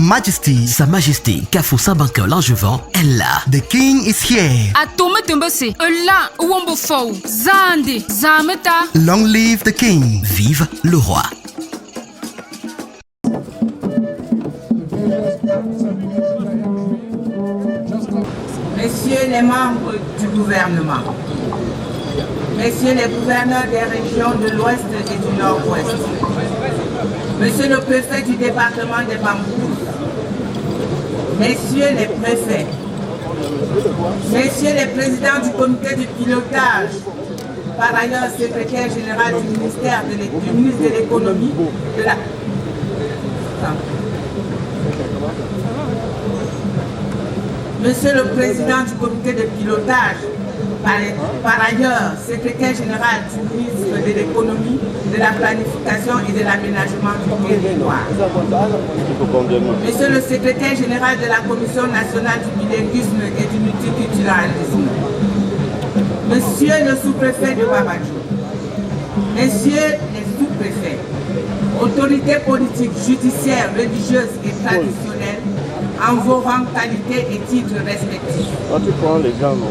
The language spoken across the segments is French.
Majesty, Sa Majesté Kafou Sabanka Langevin est là. The King is here. Atome tembese, la wombo fou, zande, zameta. Long live the King. Vive le roi. Messieurs les membres du gouvernement, messieurs les gouverneurs des régions de l'Ouest et du Nord-Ouest, monsieur le préfet du département des Bambous, messieurs les préfets, messieurs les présidents du comité de pilotage, par ailleurs secrétaire général du ministère du ministre de l'économie, de la... Monsieur le président du comité de pilotage, par ailleurs secrétaire général du ministre de l'économie, de la planification et de l'aménagement du territoire. Monsieur le secrétaire général de la Commission nationale du bilinguisme et du multiculturalisme. Monsieur le sous-préfet de Babadjou. Messieurs les sous-préfets, autorités politiques, judiciaires, religieuses et traditionnelles, en vos rangs, qualités et titres respectifs.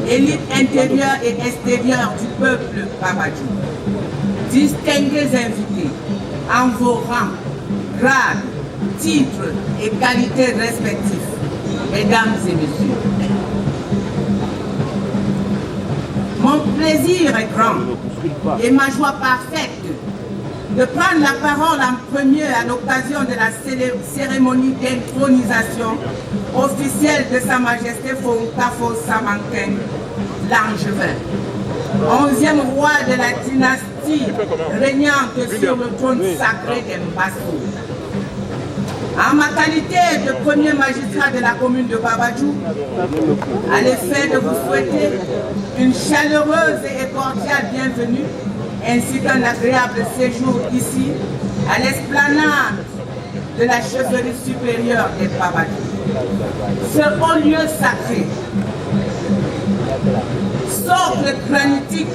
Élite intérieure et extérieure du peuple Babadjou. Distingués invités, en vos rangs, grades, titres et qualités respectifs. Mesdames et messieurs, mon plaisir est grand et ma joie parfaite de prendre la parole en premier à l'occasion de la cérémonie d'intronisation officielle de Sa Majesté Kafou Sabanka Langevin, 11e roi de la dynastie régnante sur le trône sacré d'Mbassou. En ma qualité de premier magistrat de la commune de Babadjou, à l'effet de vous souhaiter une chaleureuse et cordiale bienvenue, ainsi qu'un agréable séjour ici, à l'esplanade de la chefferie supérieure des Babadjou. Ce haut lieu sacré, socle granitique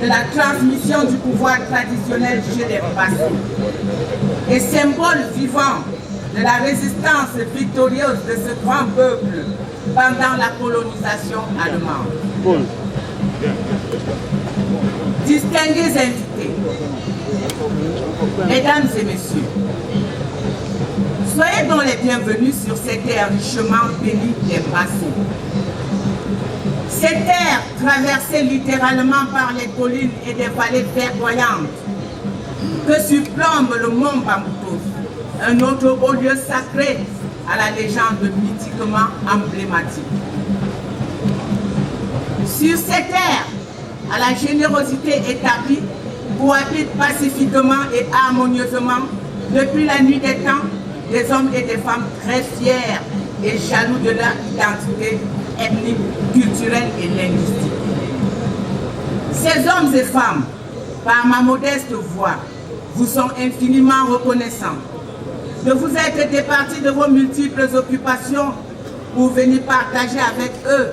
de la transmission du pouvoir traditionnel chez les Bassou, et symbole vivant de la résistance victorieuse de ce grand peuple pendant la colonisation allemande. Distingués invités, mesdames et messieurs, soyez donc les bienvenus sur cette terre richement bénie des Bassou. Cette terre traversée littéralement par les collines et des vallées verdoyantes que surplombe le mont Bamboutos, un autre haut lieu sacré à la légende mythiquement emblématique. Sur cette terre, à la générosité établie, cohabitent pacifiquement et harmonieusement, depuis la nuit des temps, des hommes et des femmes très fiers et jaloux de leur identité ethnique, culturelle et linguistique. Ces hommes et femmes, par ma modeste voix, vous sont infiniment reconnaissants de vous être départis de vos multiples occupations pour venir partager avec eux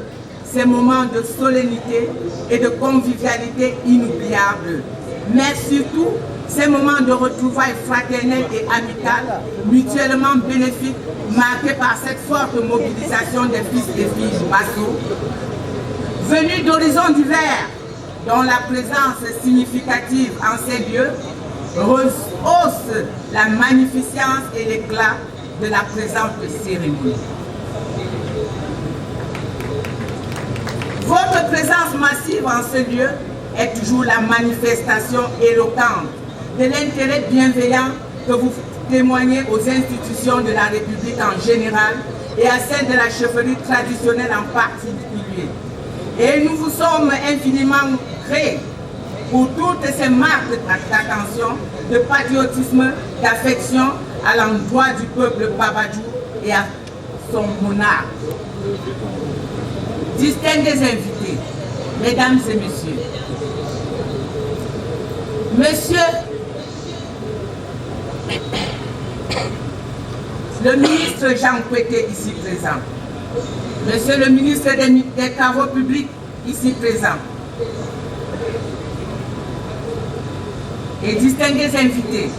ces moments de solennité et de convivialité inoubliables, mais surtout ces moments de retrouvailles fraternelles et amicales, mutuellement bénéfiques, marqués par cette forte mobilisation des fils et filles Bassou, venus d'horizons divers, dont la présence significative en ces lieux rehausse la magnificence et l'éclat de la présente cérémonie. Votre présence massive en ce lieu est toujours la manifestation éloquente de l'intérêt bienveillant que vous témoignez aux institutions de la République en général et à celle de la chefferie traditionnelle en particulier. Et nous vous sommes infiniment grés pour toutes ces marques d'attention, de patriotisme, d'affection à l'endroit du peuple Babadjou et à son monarque. Distingués invités, mesdames et messieurs, monsieur le ministre Jean Kouété ici présent, monsieur le ministre des Travaux publics ici présent, et distingués invités,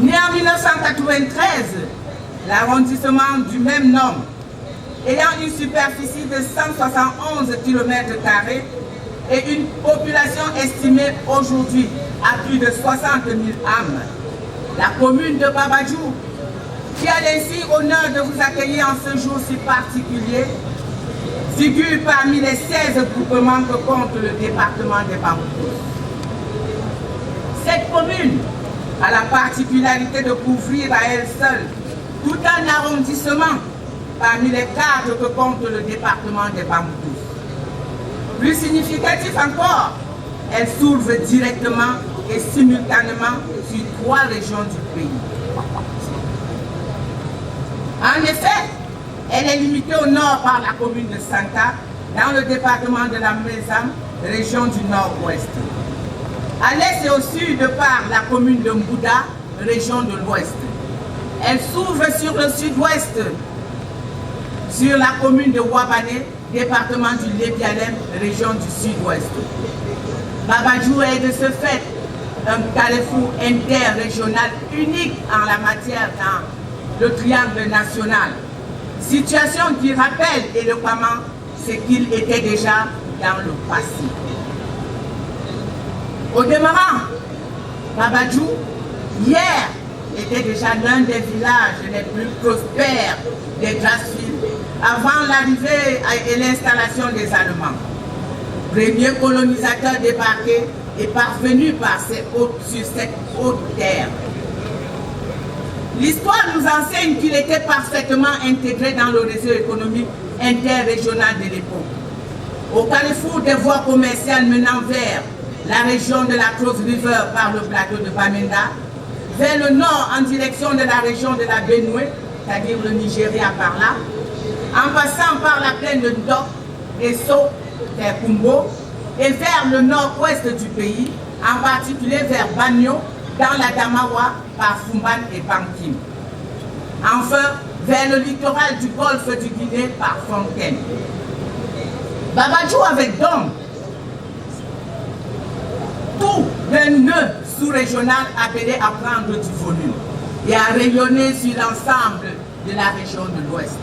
né en 1993 l'arrondissement du même nom, ayant une superficie de 171 km² et une population estimée aujourd'hui à plus de 60 000 âmes, la commune de Babadjou, qui a ainsi honneur de vous accueillir en ce jour si particulier, figure parmi les 16 groupements que compte le département des Bamboukous. Cette commune a la particularité de couvrir à elle seule tout un arrondissement parmi les 4 que compte le département des Bamboukous. Plus significatif encore, elle s'ouvre directement et simultanément sur 3 régions du pays. En effet, elle est limitée au nord par la commune de Santa, dans le département de la Mézam, région du nord-ouest. À l'est et au sud par la commune de Mbouda, région de l'ouest. Elle s'ouvre sur le sud-ouest, sur la commune de Ouabane, département du Lébialem, région du sud-ouest. Babadjou est de ce fait un carrefour interrégional unique en la matière dans le triangle national. Situation qui rappelle éloquemment ce qu'il était déjà dans le passé. Au demeurant, Babadjou, hier, était déjà l'un des villages les plus prospères des Grassfields avant l'arrivée et l'installation des Allemands. Premier colonisateur débarqué et parvenu sur cette haute terre. L'histoire nous enseigne qu'il était parfaitement intégré dans le réseau économique interrégional de l'époque. Au carrefour des voies commerciales menant vers la région de la Cross River par le plateau de Bamenda, vers le nord en direction de la région de la Benue, c'est-à-dire le Nigeria par là, en passant par la plaine de Ndok et So vers Kumbo, et vers le nord-ouest du pays, en particulier vers Bagno, dans la Damawa par Fumban et Bankim. Enfin, vers le littoral du golfe du Guinée par Fontaine. Babadjou avait donc tout d'un nœud sous-régional appelé à prendre du volume et à rayonner sur l'ensemble de la région de l'Ouest.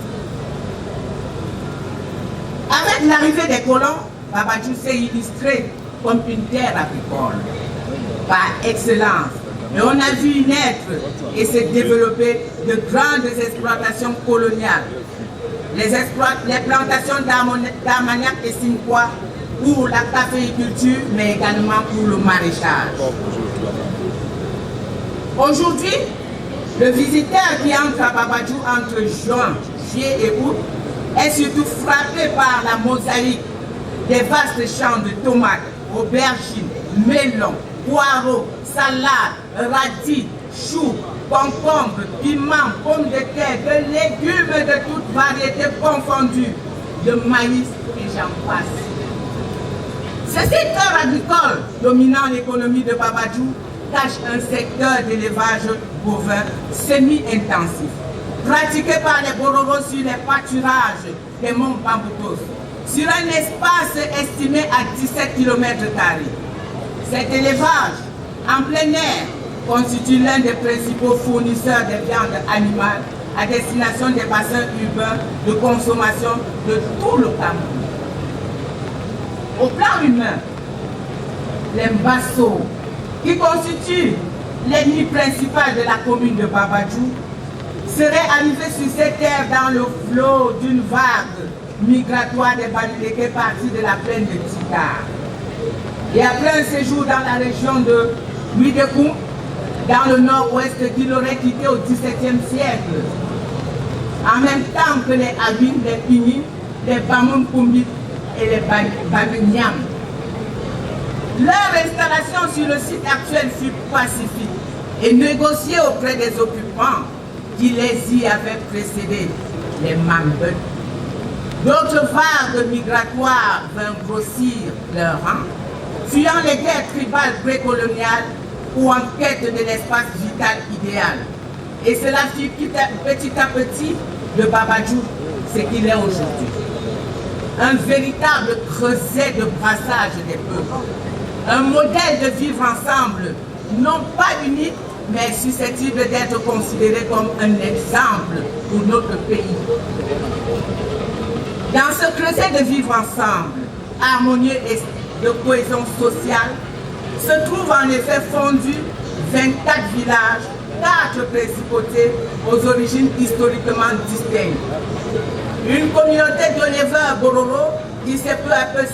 Avec l'arrivée des colons, Babadjou s'est illustré comme une terre agricole par excellence. Et on a vu naître et se développer de grandes exploitations coloniales. Les plantations d'Armagnac et Sinqua pour la caféiculture, mais également pour le maraîchage. Aujourd'hui, le visiteur qui entre à Babadjou entre juin, juillet et août est surtout frappé par la mosaïque des vastes champs de tomates, aubergines, melons, poireaux, salades, radis, choux, concombres, piments, pommes de terre, de légumes de toutes variétés confondues, de maïs et j'en passe. Ce secteur agricole dominant l'économie de Babadjou cache un secteur d'élevage bovin semi-intensif, pratiqué par les Bororo sur les pâturages des monts Bamboukous, sur un espace estimé à 17 km². Cet élevage en plein air constitue l'un des principaux fournisseurs de viandes animales à destination des bassins urbains de consommation de tout le Cameroun. Au plan humain, les Mbasso, qui constituent l'ennemi principal de la commune de Babadjou, seraient arrivés sur cette terre dans le flot d'une vague migratoire des Baludéké partis de la plaine de Tikar. Et après un séjour dans la région de Ouidekoum, dans le nord-ouest qu'il aurait quitté au XVIIe siècle, en même temps que les Abin, les Pini, les Bamoun Koumbi et les Babignam. Leur installation sur le site actuel fut pacifique et négociée auprès des occupants qui les y avaient précédés, les Mambeux. D'autres vagues migratoires vinrent grossir leur rang, fuyant les guerres tribales précoloniales ou en quête de l'espace vital idéal. Et cela fit petit à petit de Babadjou ce qu'il est aujourd'hui. Un véritable creuset de brassage des peuples. Un modèle de vivre ensemble, non pas unique, mais susceptible d'être considéré comme un exemple pour notre pays. Dans ce creuset de vivre ensemble, harmonieux et de cohésion sociale, se trouvent en effet fondus 24 villages, 4 principautés aux origines historiquement distinctes. Une communauté d'éleveurs Bororo qui s'est peu à peu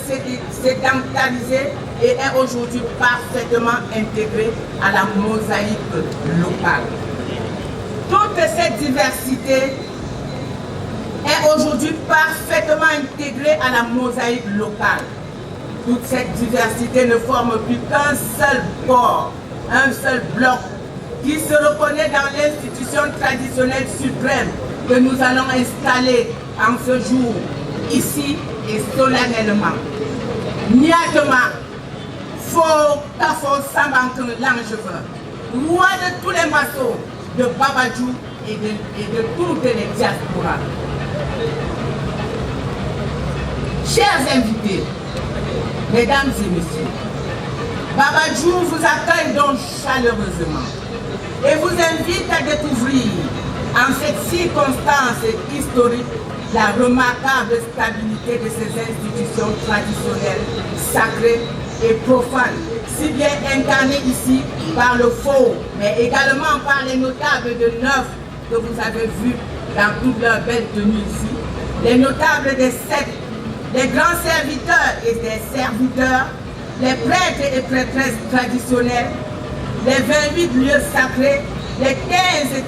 sédentarisée et est aujourd'hui parfaitement intégrée à la mosaïque locale. Toute cette diversité est aujourd'hui parfaitement intégrée à la mosaïque locale. Toute cette diversité ne forme plus qu'un seul corps, un seul bloc, qui se reconnaît dans l'institution traditionnelle suprême que nous allons installer en ce jour, ici et solennellement. Niatema, Fo Kafo Sabankan Langevin, roi de tous les massos de Babadjou et de toutes les diasporas. Chers invités, mesdames et messieurs, Babadjou vous accueille donc chaleureusement et vous invite à découvrir en cette circonstance historique la remarquable stabilité de ces institutions traditionnelles, sacrées et profanes, si bien incarnées ici par le faux, mais également par les notables de neuf que vous avez vus dans toute leur belle tenue ici, les notables des sectes, les grands serviteurs et des serviteurs, les prêtres et prêtresses traditionnels, les 28 lieux sacrés, les 15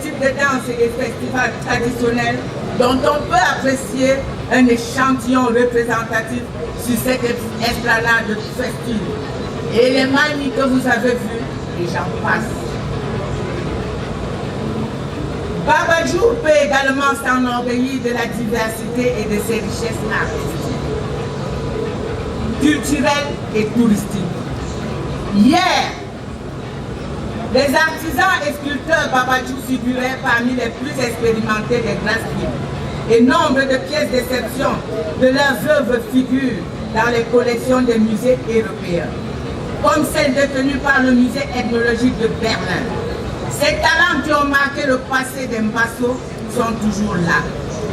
types de danses et festivals traditionnels dont on peut apprécier un échantillon représentatif sur cette esplanade festive. Et les mamies que vous avez vues, et j'en passe. Babadjou peut également s'enorgueillir de la diversité et de ses richesses artistiques, culturelles et touristiques. Hier, les artisans et sculpteurs Babadjou figuraient parmi les plus expérimentés des grasses villes et nombre de pièces d'exception de leurs œuvres figurent dans les collections des musées européens, comme celle détenue par le musée ethnologique de Berlin. Ces talents qui ont marqué le passé des Mbasso sont toujours là,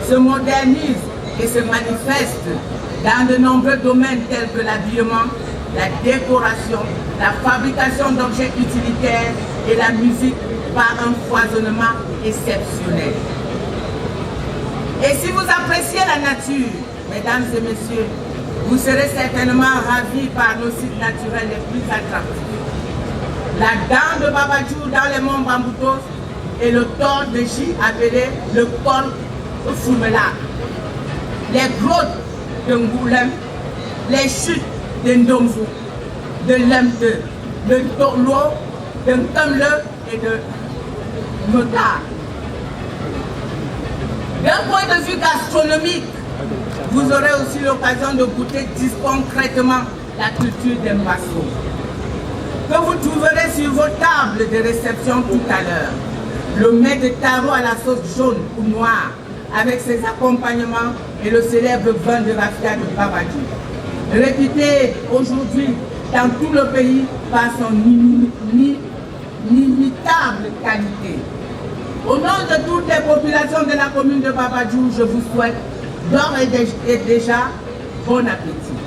se modernisent et se manifestent dans de nombreux domaines tels que l'habillement, la décoration, la fabrication d'objets utilitaires et la musique par un foisonnement exceptionnel. Et si vous appréciez la nature, mesdames et messieurs, vous serez certainement ravis par nos sites naturels les plus attractifs. La dent de Babadjou dans les monts Bamboutos et le tort de J appelé le col Foumela, les grottes de Ngoulem, les chutes de Ndomvou, de Lemte, de Tolo, de Nkamle et de Nota. D'un point de vue gastronomique, vous aurez aussi l'occasion de goûter discrètement la culture des Mbasso, que vous trouverez sur vos tables de réception tout à l'heure. Le mets de taro à la sauce jaune ou noire, avec ses accompagnements et le célèbre vin de raffia de Babadjou, réputé aujourd'hui dans tout le pays par son inimitable qualité. Au nom de toutes les populations de la commune de Babadjou, je vous souhaite d'ores et déjà bon appétit.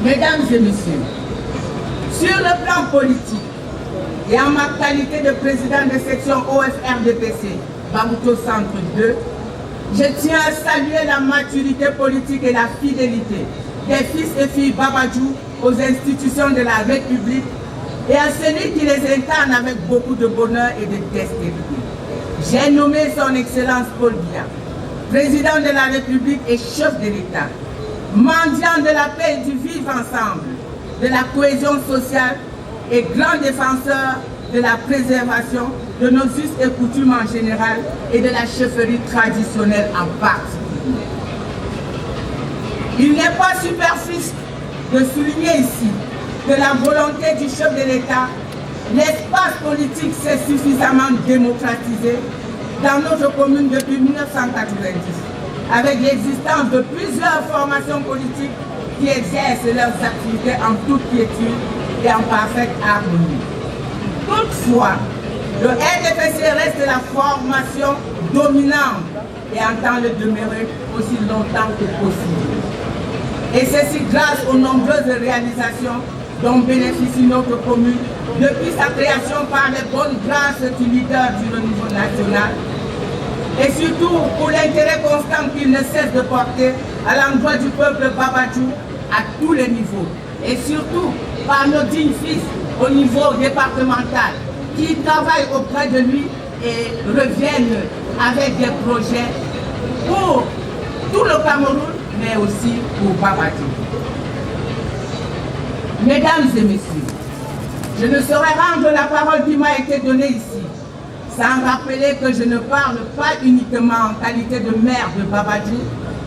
Mesdames et messieurs, sur le plan politique et en ma qualité de président de section OFRDPC, Bambouto Centre 2, je tiens à saluer la maturité politique et la fidélité des fils et filles Babadjou aux institutions de la République et à celui qui les incarne avec beaucoup de bonheur et de dextérité. J'ai nommé son Excellence Paul Biya, président de la République et chef de l'État, mendiant de la paix et du vivre ensemble, de la cohésion sociale et grand défenseur de la préservation de nos us et coutumes en général et de la chefferie traditionnelle en particulier. Il n'est pas superflu de souligner ici que la volonté du chef de l'État, l'espace politique s'est suffisamment démocratisé dans notre commune depuis 1990, avec l'existence de plusieurs formations politiques qui exercent leurs activités en toute quiétude et en parfaite harmonie. Toutefois, Le RDPC reste la formation dominante et entend le demeurer aussi longtemps que possible. Et ceci grâce aux nombreuses réalisations dont bénéficie notre commune depuis sa création par les bonnes grâces du leader du niveau national et surtout pour l'intérêt constant qu'il ne cesse de porter à l'endroit du peuple Babadjou à tous les niveaux et surtout par nos dignes fils au niveau départemental qui travaillent auprès de lui et reviennent avec des projets pour tout le Cameroun mais aussi pour Babadjou. Mesdames et messieurs, je ne saurais rendre la parole qui m'a été donnée ici sans rappeler que je ne parle pas uniquement en qualité de maire de Babadjou,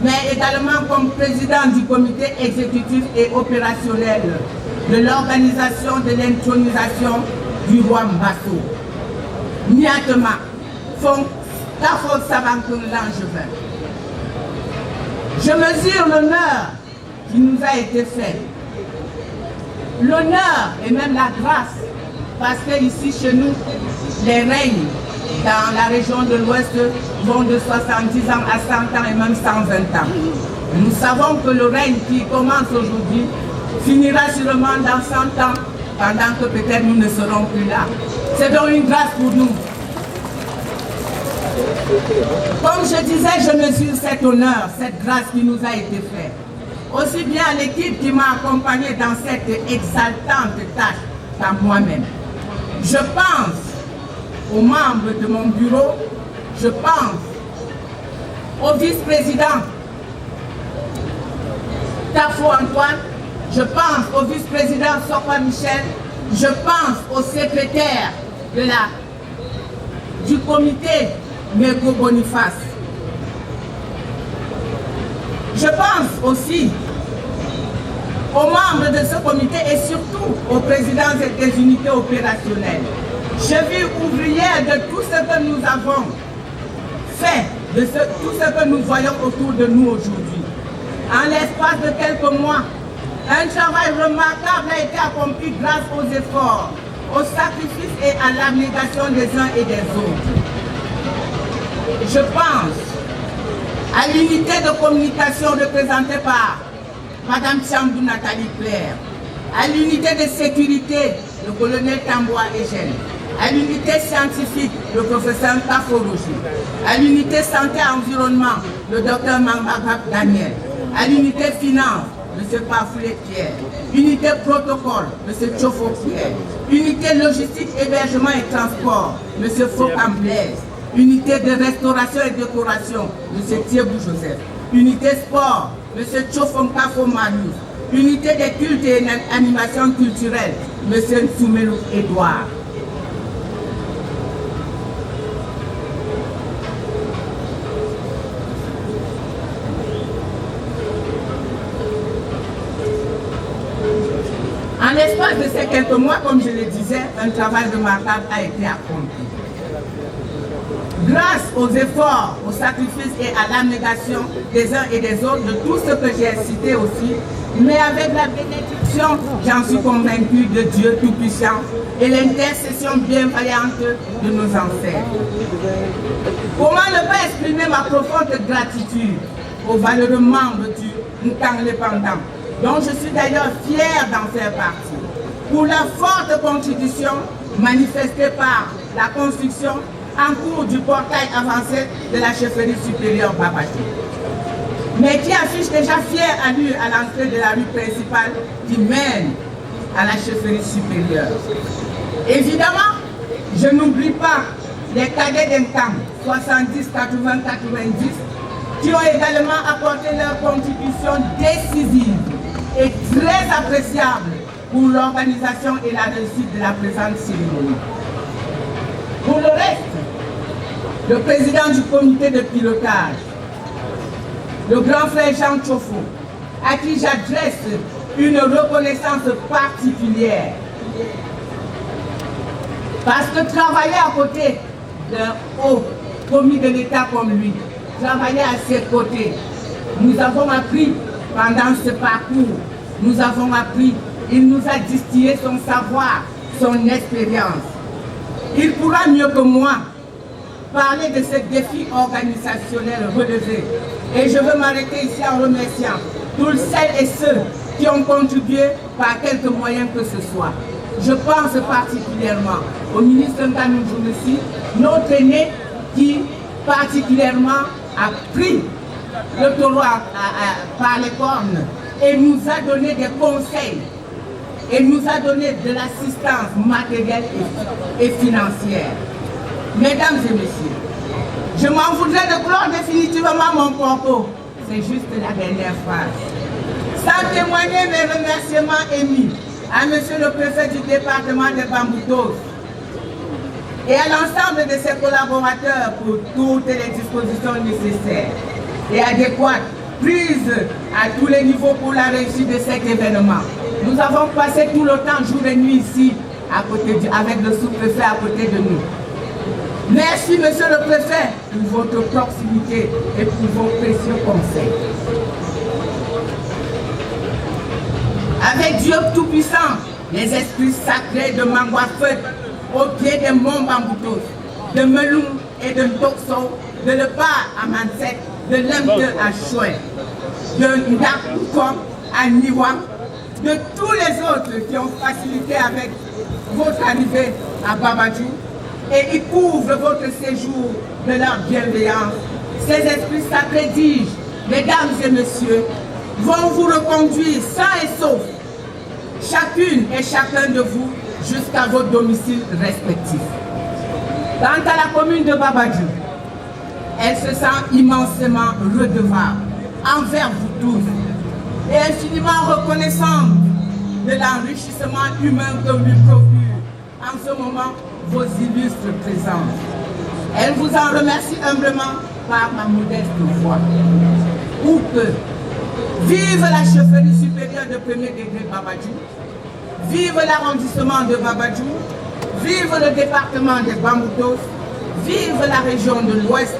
mais également comme président du comité exécutif et opérationnel de l'organisation de l'intronisation du roi Mbasso. Niatema, Fong Kafo Sabankun Langevin. Je mesure l'honneur qui nous a été fait. L'honneur et même la grâce, parce que ici chez nous, les règnes dans la région de l'Ouest vont de 70 ans à 100 ans et même 120 ans. Nous savons que le règne qui commence aujourd'hui finira sûrement dans 100 ans, pendant que peut-être nous ne serons plus là. C'est donc une grâce pour nous. Comme je disais, je mesure cet honneur, cette grâce qui nous a été faite. Aussi bien à l'équipe qui m'a accompagné dans cette exaltante tâche qu'à moi-même. Je pense aux membres de mon bureau, je pense au vice-président Tafo Antoine, je pense au vice-président Sokwa Michel, je pense au secrétaire du comité Meko Boniface. Je pense aussi aux membres de ce comité et surtout aux présidents des unités opérationnelles. Cheville ouvrière de tout ce que nous avons fait, de tout ce que nous voyons autour de nous aujourd'hui. En l'espace de quelques mois, un travail remarquable a été accompli grâce aux efforts, aux sacrifices et à l'abnégation des uns et des autres. Je pense à l'unité de communication représentée par Mme Chambou Nathalie Claire, à l'unité de sécurité, le colonel Tamboa Eugène, à l'unité scientifique, le professeur Kaforoji, à l'unité santé-environnement, le docteur Mambagap Daniel, à l'unité finance, M. Pafoulé Pierre, unité protocole, M. Tchofo Pierre, unité logistique, hébergement et transport, M. Fokam Blaise, unité de restauration et décoration, M. Thiebou Joseph, unité sport, M. Tchofom Kafo Marius, unité des cultes et animations culturelles, M. Nsoumelo Edouard. En l'espace de ces quelques mois, comme je le disais, un travail remarquable a été accompli. Grâce aux efforts, aux sacrifices et à l'abnégation des uns et des autres, de tout ce que j'ai cité aussi, mais avec la bénédiction, j'en suis convaincu, de Dieu Tout-Puissant et l'intercession bienveillante de nos ancêtres. Comment ne pas exprimer ma profonde gratitude aux valeureux membres du Nkang Pendant, dont je suis d'ailleurs fier d'en faire partie, pour la forte contribution manifestée par la construction en cours du portail avancé de la chefferie supérieure Babadjou, mais qui affiche déjà fière allure à l'entrée de la rue principale qui mène à la chefferie supérieure. Évidemment, je n'oublie pas les cadets d'Nkang 70, 80, 90 qui ont également apporté leur contribution décisive et très appréciable pour l'organisation et la réussite de la présente cérémonie. Pour le reste, le président du comité de pilotage, le grand frère Jean Tchofo, à qui j'adresse une reconnaissance particulière. Parce que travailler à côté d'un haut commis de l'État comme lui, travailler à ses côtés, nous avons appris pendant ce parcours, nous avons appris, il nous a distillé son savoir, son expérience. Il pourra mieux que moi parler de ces défis organisationnels relevés. Et je veux m'arrêter ici en remerciant tous celles et ceux qui ont contribué par quelques moyens que ce soit. Je pense particulièrement au ministre Nganou Djounessi, notre aîné qui particulièrement a pris le taureau par les cornes et nous a donné des conseils et nous a donné de l'assistance matérielle et financière. Mesdames et messieurs, je m'en voudrais de clore définitivement mon propos. C'est juste la dernière phrase. Sans témoigner mes remerciements émis à monsieur le préfet du département de Bamboutos et à l'ensemble de ses collaborateurs pour toutes les dispositions nécessaires et adéquates prises à tous les niveaux pour la réussite de cet événement. Nous avons passé tout le temps, jour et nuit ici, avec le sous-préfet à côté de nous. Merci, monsieur le préfet, pour votre proximité et pour vos précieux conseils. Avec Dieu Tout-Puissant, les esprits sacrés de Mangwafet, au pied des monts Bamboutos, de Meloum et de Ntokso, de Lepa à Manset, de Lemte à Chouet, de Ndakoukom à Niwa, de tous les autres qui ont facilité avec votre arrivée à Babadjou, et ils couvrent votre séjour de leur bienveillance. Ces esprits sacrés, dis-je, mesdames et messieurs, vont vous reconduire sains et saufs, chacune et chacun de vous, jusqu'à vos domiciles respectifs. Quant à la commune de Babadjou, elle se sent immensément redevable envers vous tous et infiniment reconnaissante de l'enrichissement humain que lui procure en ce moment vos illustres présences. Elle vous en remercie humblement par ma modeste voix. Ou que, vive la chefferie supérieure de premier degré Babadjou, vive l'arrondissement de Babadjou, vive le département de Bamboutos, vive la région de l'Ouest,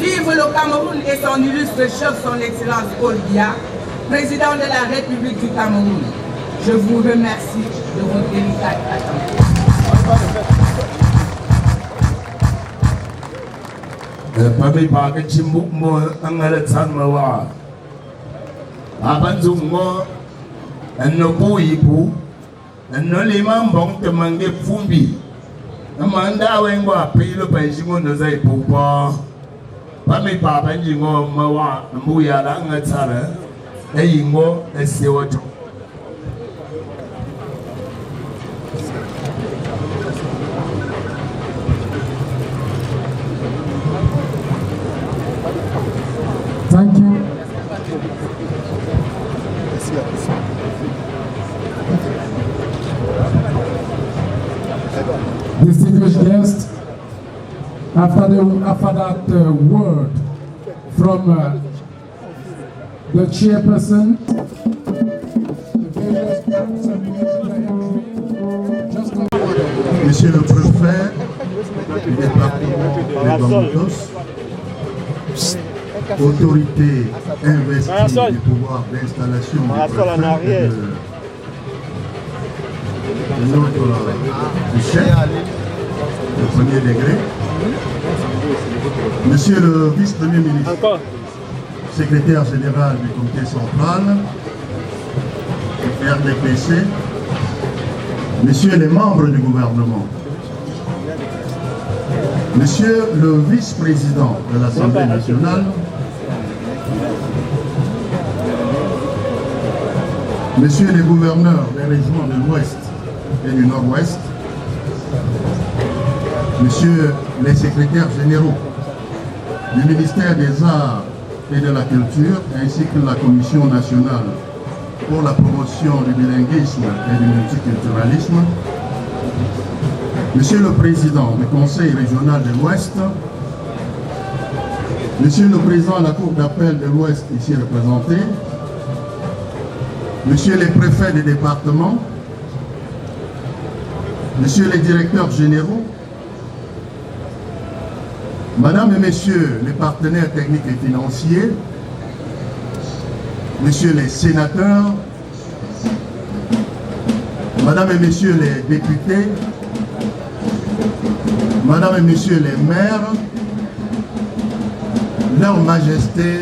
vive le Cameroun et son illustre chef, son Excellence Paul Biya, président de la République du Cameroun. Je vous remercie de votre délicate attention. Pami pakai cimbuk mo ang alatsan mawa. Aban zung mo ano po ipu ano limang bong temangi fumbi. Amanda weng wa pilo pa jingo no zai pu pa. Pami papan jingo mawa muya la ngatsara. Eyingo esewato. Thank you. Distinguished guests, after that word from the chairperson, Monsieur le préfet du département de Bamboutos, autorité investie du pouvoir d'installation du préfet de notre chef de premier degré, Monsieur le vice-premier ministre, secrétaire général du comité central, RDPC, Messieurs les membres du gouvernement, Monsieur le vice-président de l'Assemblée nationale, Messieurs les gouverneurs des régions de l'Ouest et du Nord-Ouest, Messieurs les secrétaires généraux du ministère des Arts et de la Culture, ainsi que la Commission nationale pour la promotion du bilinguisme et du multiculturalisme, Monsieur le Président du Conseil régional de l'Ouest, Monsieur le Président de la Cour d'appel de l'Ouest ici représenté, Monsieur les préfets des départements, Messieurs les directeurs généraux, Madame et Messieurs les partenaires techniques et financiers, Messieurs les sénateurs, Madame et Messieurs les députés, Madame et Messieurs les maires, Leur Majesté,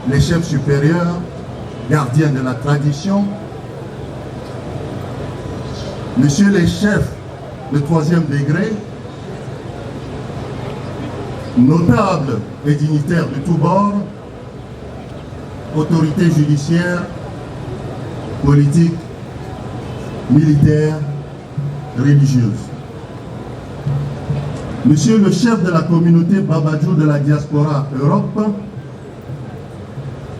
les chefs supérieurs, gardiens de la tradition, Messieurs les chefs de 3e degré, notables et dignitaires de tous bords, autorités judiciaires, politiques, militaires, religieuses. Monsieur le chef de la communauté Babadjou de la diaspora Europe,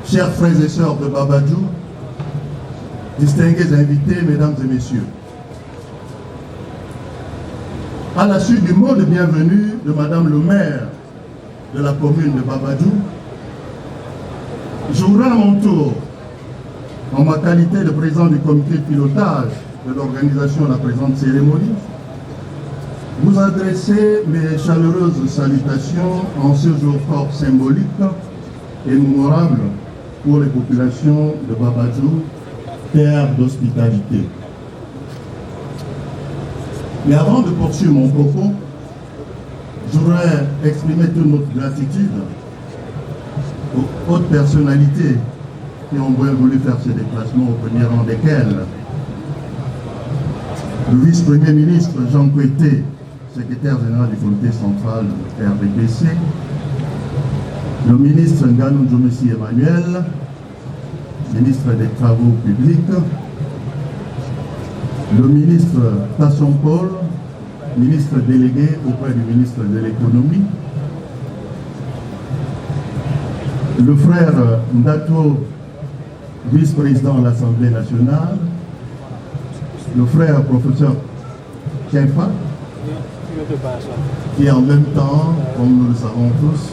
chers frères et sœurs de Babadjou, distingués invités, mesdames et messieurs, à la suite du mot de bienvenue de Madame le maire de la commune de Babadjou, je voudrais à mon tour, en ma qualité de président du comité de pilotage de l'organisation de la présente cérémonie, vous adresser mes chaleureuses salutations en ce jour fort symbolique et mémorable pour les populations de Babadjou, terre d'hospitalité. Mais avant de poursuivre mon propos, je voudrais exprimer toute notre gratitude aux hautes personnalités qui ont bien voulu faire ce déplacement, au premier rang desquels le vice-premier ministre Jean Kouété, secrétaire général du comité central RDPC, le ministre Nganou Djomessi Emmanuel, ministre des Travaux publics, le ministre Tasson Paul, ministre délégué auprès du ministre de l'économie, le frère Ndato, vice-président de l'Assemblée nationale, le frère professeur Kempa, qui en même temps, comme nous le savons tous,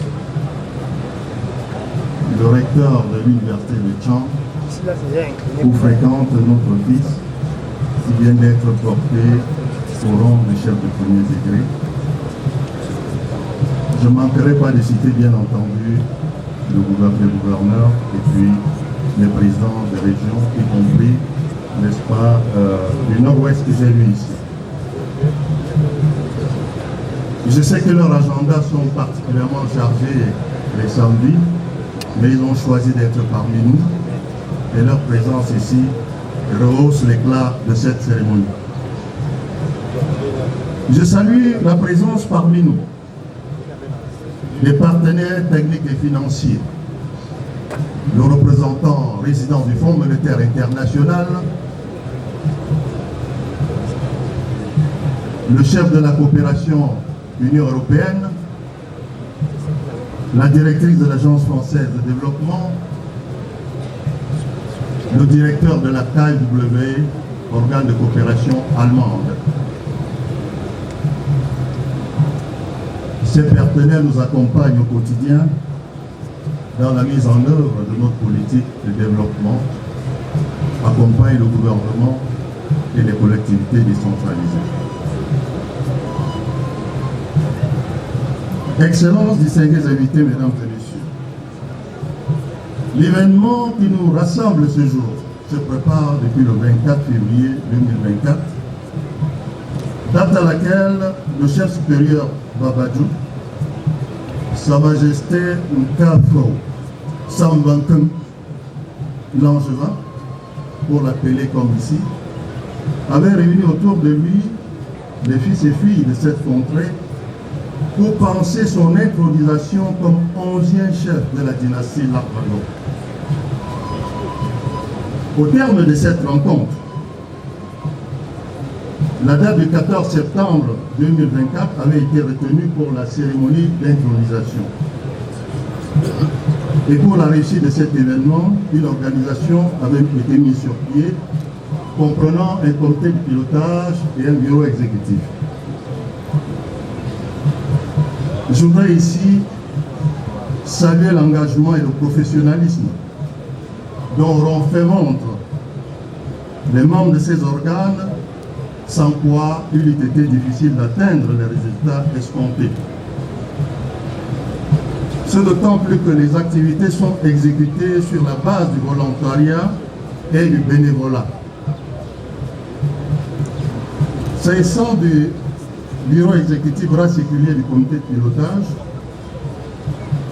le recteur de l'université de Tchang, où fréquente notre fils, qui vient d'être porté au rang de chef de premier degré. Je ne manquerai pas de citer bien entendu le gouverneur et puis les présidents des régions, y compris, n'est-ce pas, du nord-ouest que j'ai lu ici. Je sais que leurs agendas sont particulièrement chargés les samedis, mais ils ont choisi d'être parmi nous et leur présence ici rehausse l'éclat de cette cérémonie. Je salue la présence parmi nous des partenaires techniques et financiers, le représentant résident du Fonds monétaire international, le chef de la coopération Union européenne, la directrice de l'Agence française de développement, le directeur de la KfW, organe de coopération allemande. Ces partenaires nous accompagnent au quotidien dans la mise en œuvre de notre politique de développement, accompagnent le gouvernement et les collectivités décentralisées. Excellences, distingués invités, mesdames et messieurs, l'événement qui nous rassemble ce jour se prépare depuis le 24 février 2024, date à laquelle le chef supérieur Babadjou, Sa Majesté Nkafo Sambankum Langevin, pour l'appeler comme ici, avait réuni autour de lui les fils et filles de cette contrée pour penser son intronisation comme 11e chef de la dynastie Laprago. Au terme de cette rencontre, la date du 14 septembre 2024 avait été retenue pour la cérémonie d'intronisation. Et pour la réussite de cet événement, une organisation avait été mise sur pied, comprenant un comité de pilotage et un bureau exécutif. Je voudrais ici saluer l'engagement et le professionnalisme dont auront fait montre les membres de ces organes, sans quoi il eût été difficile d'atteindre les résultats escomptés. Ce d'autant plus que les activités sont exécutées sur la base du volontariat et du bénévolat. S'agissant du bureau exécutif bras séculier du comité de pilotage,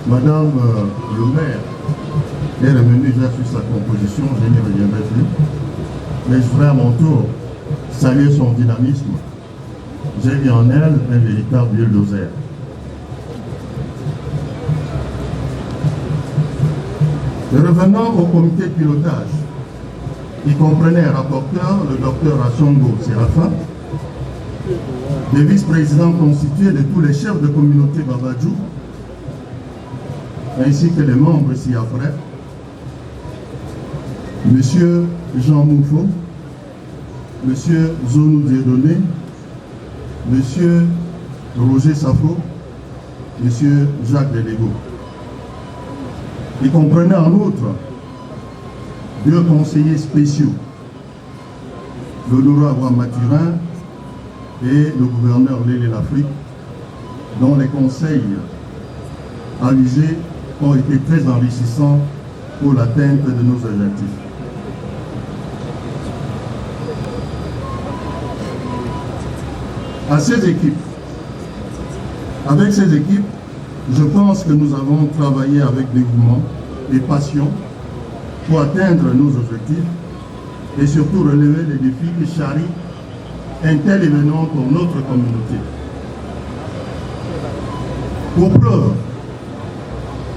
Madame le maire est revenue déjà sur sa composition, je n'y reviendrai plus. Mais je voudrais à mon tour saluer son dynamisme. J'ai vu en elle un véritable bulldozer. Revenant au comité de pilotage, il comprenait un rapporteur, le docteur Achongo Séraphin, des vice-présidents constitués de tous les chefs de communauté Babadjou, ainsi que les membres ci-après, M. Jean Moufo, M. Zonou Dieudonné, M. Roger Safo, M. Jacques Delego. Il comprenait en outre 2 conseillers spéciaux, l'honorable Mathurin et le gouverneur Lélé Lafrique, dont les conseils avisés ont été très enrichissants pour l'atteinte de nos objectifs. Avec ces équipes, je pense que nous avons travaillé avec dévouement et passion pour atteindre nos objectifs et surtout relever les défis qui charrient un tel événement pour notre communauté. Pour preuve,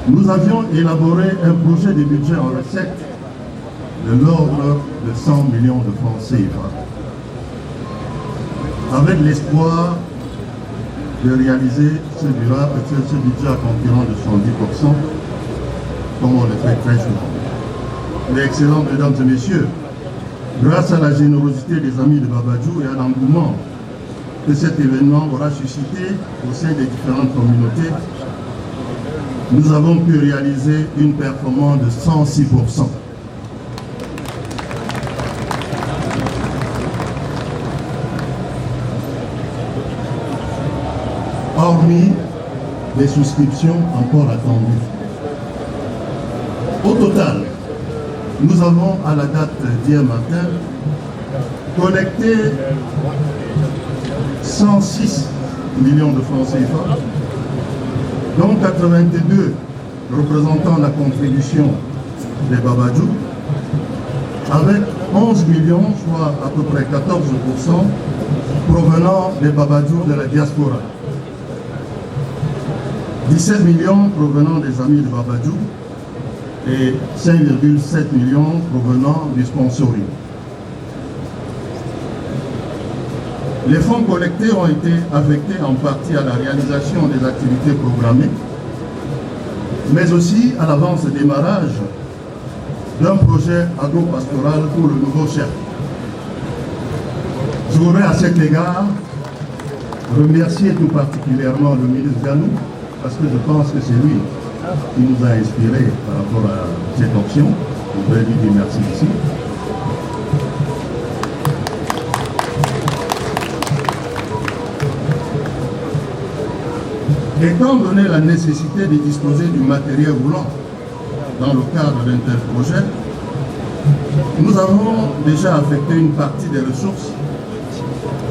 nous avions élaboré un projet de budget en recette de l'ordre de 100 millions de francs CFA, avec l'espoir de réaliser ce budget à concurrence de 110%, comme on le fait très souvent. Mais excellent, mesdames et messieurs, grâce à la générosité des amis de Babadjou et à l'engouement que cet événement aura suscité au sein des différentes communautés, nous avons pu réaliser une performance de 106%. Hormis les souscriptions encore attendues. Au total, nous avons à la date d'hier matin collecté 106 millions de francs CFA, dont 82 représentant la contribution des Babadjou, avec 11 millions, soit à peu près 14% provenant des Babadjou de la diaspora. 17 millions provenant des amis de Babadjou et 5,7 millions provenant du sponsoring. Les fonds collectés ont été affectés en partie à la réalisation des activités programmées, mais aussi à l'avance démarrage d'un projet agro-pastoral pour le nouveau chef. Je voudrais à cet égard remercier tout particulièrement le ministre Ganou, parce que je pense que c'est lui qui nous a inspiré par rapport à cette option. Je voudrais lui dire merci ici. Étant donné la nécessité de disposer du matériel roulant dans le cadre d'un tel projet, nous avons déjà affecté une partie des ressources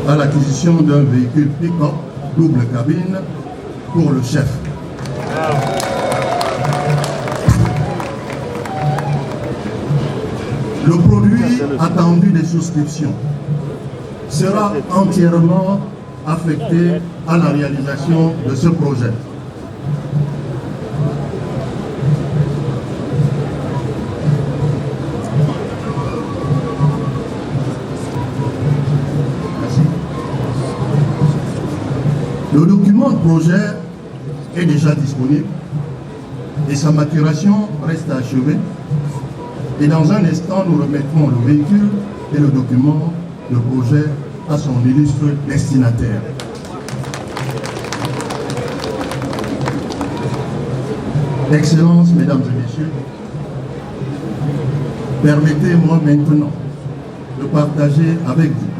à l'acquisition d'un véhicule pick-up double cabine pour le chef. Le produit attendu des souscriptions sera entièrement affecté à la réalisation de ce projet. Merci. Le document de projet est déjà disponible et sa maturation reste à achever. Et dans un instant, nous remettrons le véhicule et le document de projet à son illustre destinataire. Excellences, mesdames et messieurs, permettez-moi maintenant de partager avec vous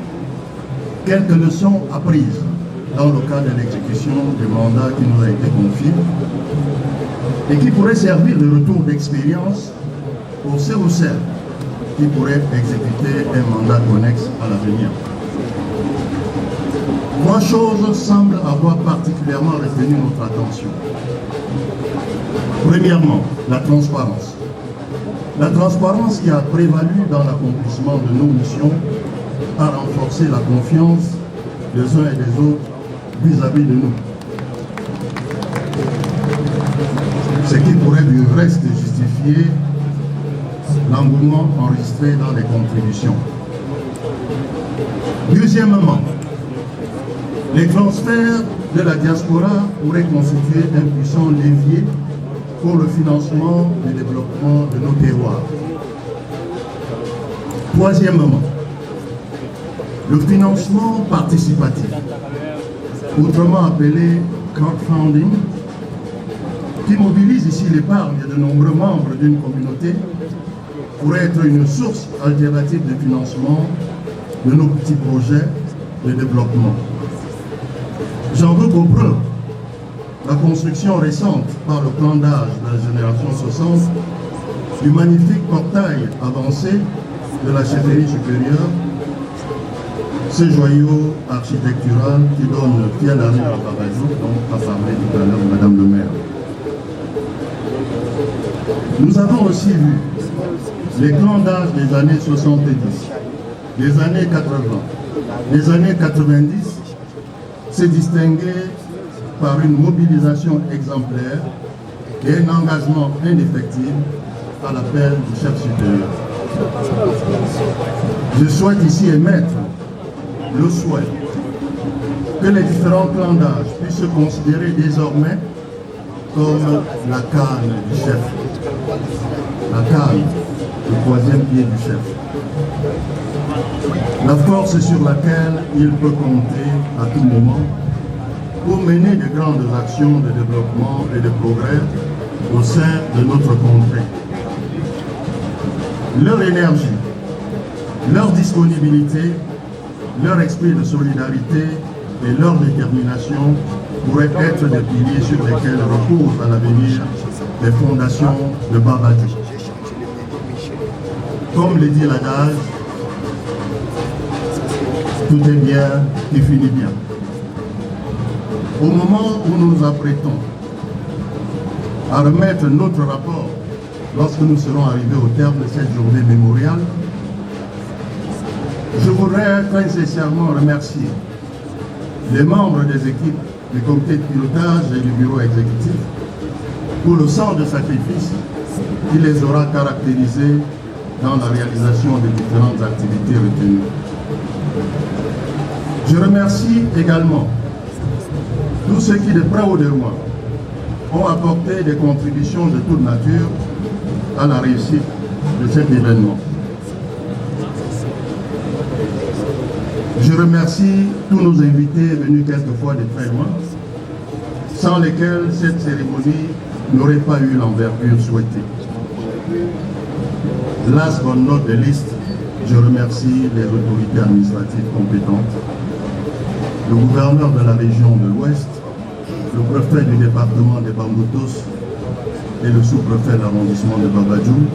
quelques leçons apprises dans le cadre de l'exécution du mandat qui nous a été confié et qui pourraient servir de retour d'expérience aux COCR qui pourraient exécuter un mandat connexe à l'avenir. Trois choses semblent avoir particulièrement retenu notre attention. Premièrement, la transparence. La transparence qui a prévalu dans l'accomplissement de nos missions a renforcé la confiance des uns et des autres vis-à-vis de nous. Ce qui pourrait du reste justifier l'engouement enregistré dans les contributions. Deuxièmement, les transferts de la diaspora pourraient constituer un puissant levier pour le financement du développement de nos terroirs. Troisièmement, le financement participatif, autrement appelé crowdfunding, qui mobilise ici l'épargne de nombreux membres d'une communauté, pourrait être une source alternative de financement de nos petits projets de développement. J'en veux pour preuve la construction récente par le plan d'âge de la génération 60 du magnifique portail avancé de la chefferie supérieure, ce joyau architectural qui donne fiel allure à Babadjou, dont a parlé tout à l'heure Madame le maire. Nous avons aussi vu les plans d'âge des années 70, des années 80, des années 90 se distinguer par une mobilisation exemplaire et un engagement indéfectible à l'appel du chef supérieur. Je souhaite ici émettre le souhait que les différents plans d'âge puissent se considérer désormais comme la canne du chef. La canne, le troisième pied du chef. La force sur laquelle il peut compter à tout moment pour mener de grandes actions de développement et de progrès au sein de notre contrée. Leur énergie, leur disponibilité, leur esprit de solidarité et leur détermination pourraient être des piliers sur lesquels reposent à l'avenir les fondations de Babadjou. Comme le dit l'adage, tout est bien qui finit bien. Au moment où nous nous apprêtons à remettre notre rapport lorsque nous serons arrivés au terme de cette journée mémoriale, je voudrais très sincèrement remercier les membres des équipes du comité de pilotage et du bureau exécutif pour le sens de sacrifice qui les aura caractérisés dans la réalisation des différentes activités retenues. Je remercie également tous ceux qui, de près ou de loin, ont apporté des contributions de toute nature à la réussite de cet événement. Je remercie tous nos invités venus quelquefois de très loin, sans lesquels cette cérémonie n'aurait pas eu l'envergure souhaitée. Last but not the least, je remercie les autorités administratives compétentes, le gouverneur de la région de l'Ouest, le préfet du département des Bamboutos et le sous-préfet de l'arrondissement de Babadjou,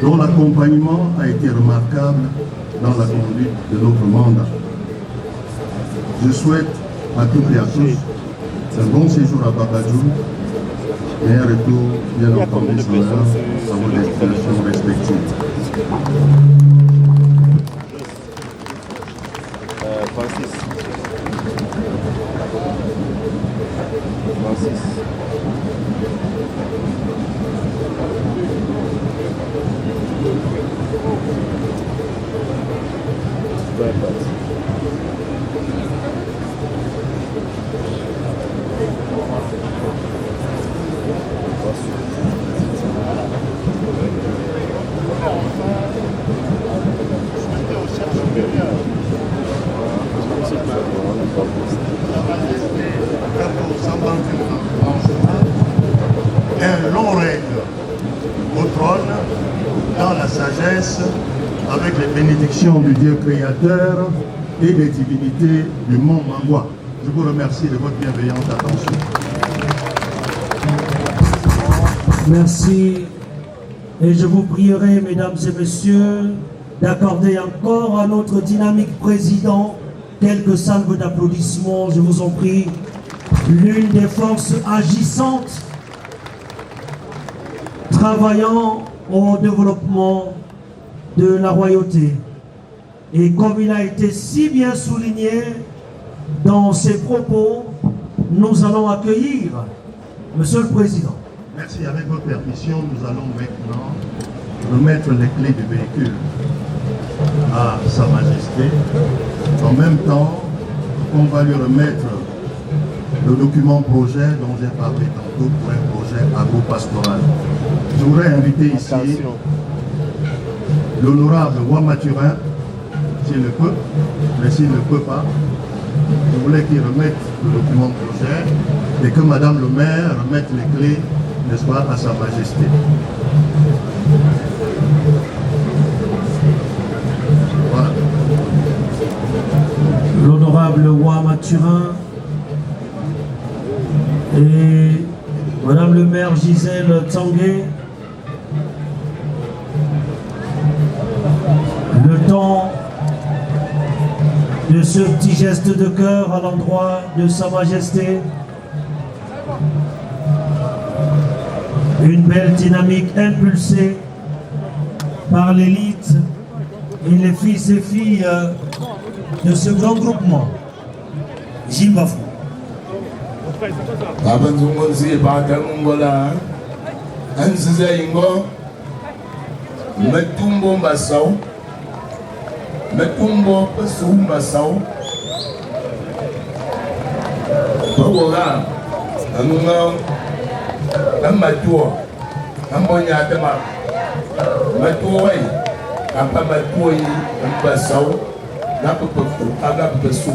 dont l'accompagnement a été remarquable dans la conduite de notre mandat. Je souhaite à toutes et à tous un bon séjour à Babadjou et un retour bien entendu sur l'heure à vos destinations respectives. Un long règne au trône, dans la sagesse, avec les bénédictions du Dieu créateur et des divinités du Mont Mangwa. Je vous remercie de votre bienveillante attention. Merci. Et je vous prierai, mesdames et messieurs, d'accorder encore à notre dynamique président quelques salves d'applaudissements, je vous en prie, l'une des forces agissantes travaillant au développement de la royauté. Et comme il a été si bien souligné dans ses propos, nous allons accueillir Monsieur le Président. Merci. Avec votre permission, nous allons maintenant remettre les clés du véhicule à Sa Majesté. En même temps, on va lui remettre le document projet dont j'ai parlé tantôt pour un projet agro-pastoral. Je voudrais inviter ici l'honorable Roi Mathurin, s'il le peut, mais s'il ne peut pas, je voulais qu'il remette le document projet et que Madame le maire remette les clés, n'est-ce pas, à Sa Majesté. Voilà. L'honorable Roi Mathurin et Madame le maire Gisèle Tanguay, le temps de ce petit geste de cœur à l'endroit de Sa Majesté. Une belle dynamique impulsée par l'élite et les fils et filles de ce grand groupement. Jimbafou. Abanzungonzi batamungola anziza ingo metumbo mbasau metumbo pesu mbasau bawola anunga amatuo ambonya tema matuo wai apa matuo yi mbasau na pepu aga pesu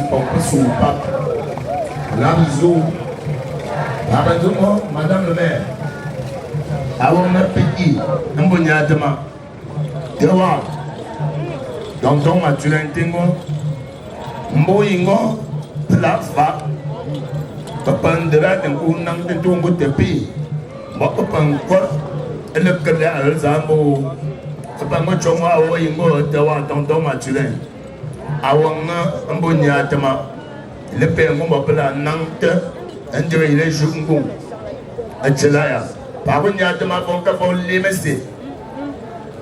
pa Lamzou, Madame le maire, avant ma petit, un bon yadema, Tewa, Tonton Mathurin Tingo, Mboingo, Plafa, Papandra, and Unang de Tungo Tepi, Mokapan Kor, et le Kala Zambo, Papamachoma, Oingo, Tewa, Tonton Mathurin, Awanga, un bon yadema. Le père m'appelle Nantes, un de les Jungo, à Chelaya. Par contre, il y a de ma banque pour les messieurs.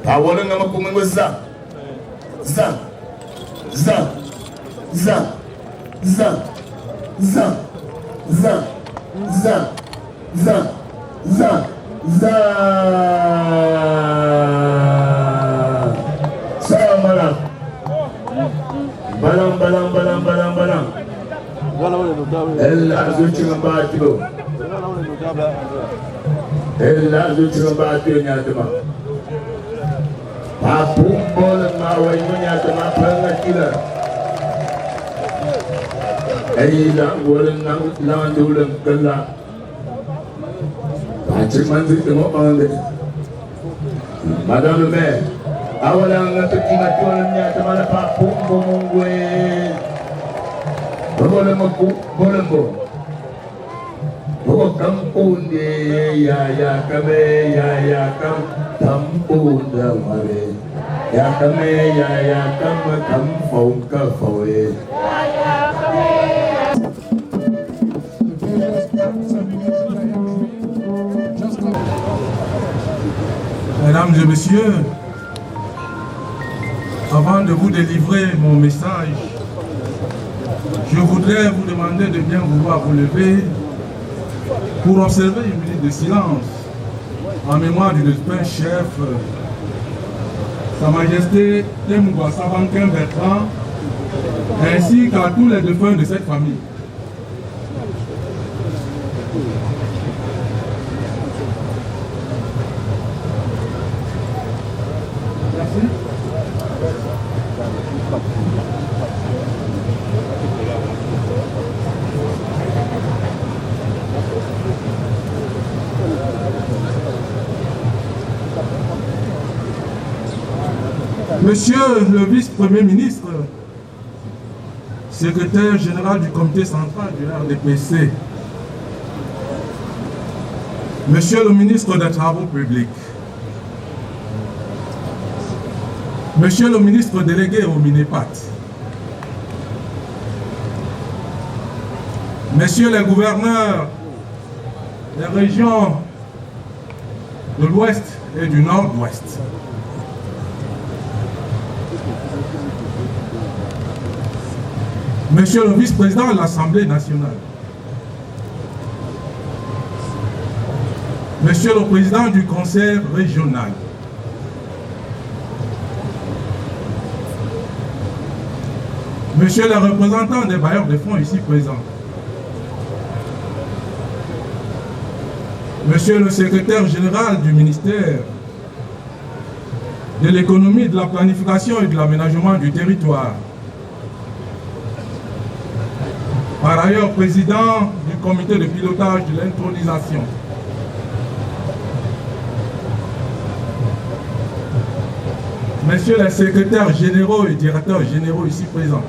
Par contre, il y a de ma banque Balang. Elle a joué un bateau. Elle a joué un bateau, Nyatama. Pas pour le Mawa, Nyatama, prendre la killer. Et il a volé l'andoule que là. Patrick Manzi, de mon bande. Madame le maire, voilà un petit bateau, Nyatama, pas pour mon way. Bolemo, Kampune, ya kame, ya kam, tampunda mare, ya kame, ya kam fonka foe. Mesdames et messieurs, avant de vous délivrer mon message, je voudrais vous demander de bien vouloir vous lever pour observer une minute de silence en mémoire du défunt chef, Sa Majesté Temugwa Sabankin Bertrand, ainsi qu'à tous les défunts de cette famille. Merci. Monsieur le vice-premier ministre, secrétaire général du comité central du RDPC, Monsieur le ministre des Travaux publics, Monsieur le ministre délégué au Minépat, Messieurs les gouverneurs des régions de l'Ouest et du Nord-Ouest, Monsieur le vice-président de l'Assemblée nationale, Monsieur le président du conseil régional, Monsieur le représentant des bailleurs de fonds ici présents, Monsieur le secrétaire général du ministère de l'économie, de la planification et de l'aménagement du territoire, par ailleurs président du comité de pilotage de l'intronisation, Messieurs les secrétaires généraux et directeurs généraux ici présents,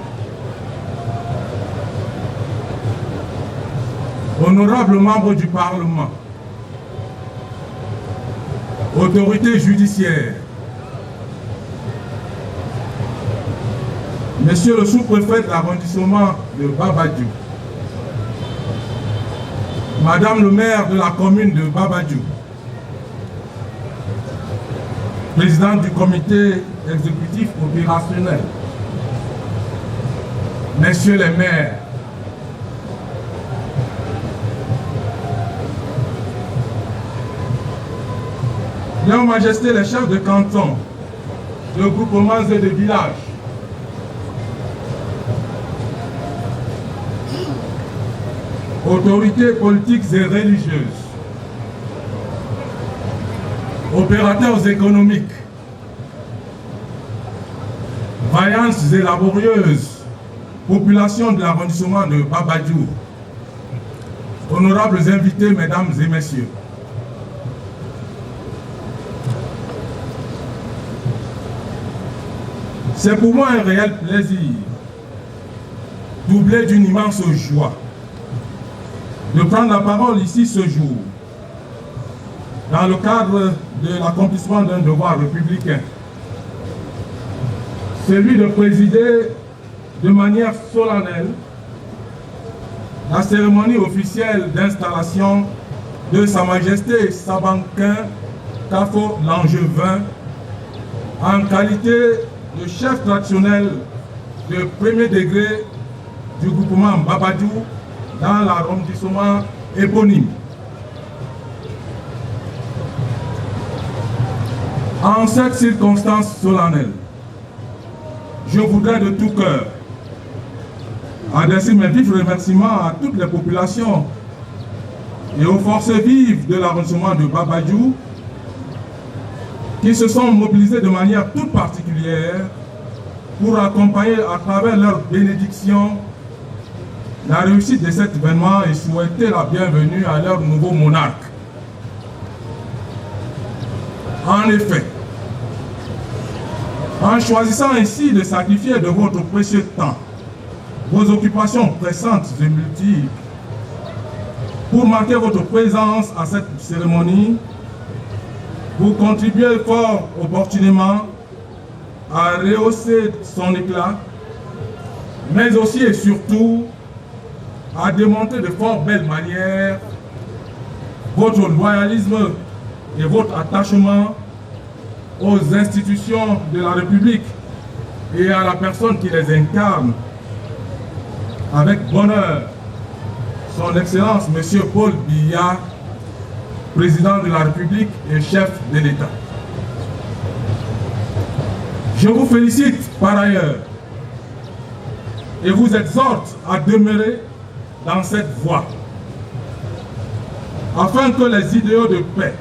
honorables membres du Parlement, autorités judiciaires, Monsieur le sous-préfet de l'arrondissement de Babadjou, Madame le maire de la commune de Babadjou, président du comité exécutif opérationnel, Messieurs les maires, Leurs Majestés les chefs de canton, de groupements et de villages, autorités politiques et religieuses, opérateurs économiques, vaillantes et laborieuses, population de l'arrondissement de Babadjou, honorables invités, mesdames et messieurs, c'est pour moi un réel plaisir, doublé d'une immense joie, de prendre la parole ici ce jour, dans le cadre de l'accomplissement d'un devoir républicain, celui de présider de manière solennelle la cérémonie officielle d'installation de Sa Majesté Sabankin Kafo Langevin en qualité de chef traditionnel de premier degré du groupement Babadjou dans l'arrondissement éponyme. En cette circonstance solennelle, je voudrais de tout cœur adresser mes vifs remerciements à toutes les populations et aux forces vives de l'arrondissement de Babadjou qui se sont mobilisées de manière toute particulière pour accompagner à travers leur bénédiction la réussite de cet événement et souhaiter la bienvenue à leur nouveau monarque. En effet, en choisissant ainsi de sacrifier de votre précieux temps, vos occupations pressantes et multiples, pour marquer votre présence à cette cérémonie, vous contribuez fort opportunément à rehausser son éclat, mais aussi et surtout à démontrer de fort belles manières votre loyalisme et votre attachement aux institutions de la République et à la personne qui les incarne avec bonheur, son Excellence M. Paul Biya, président de la République et chef de l'État. Je vous félicite par ailleurs et vous exhorte à demeurer dans cette voie, afin que les idéaux de paix,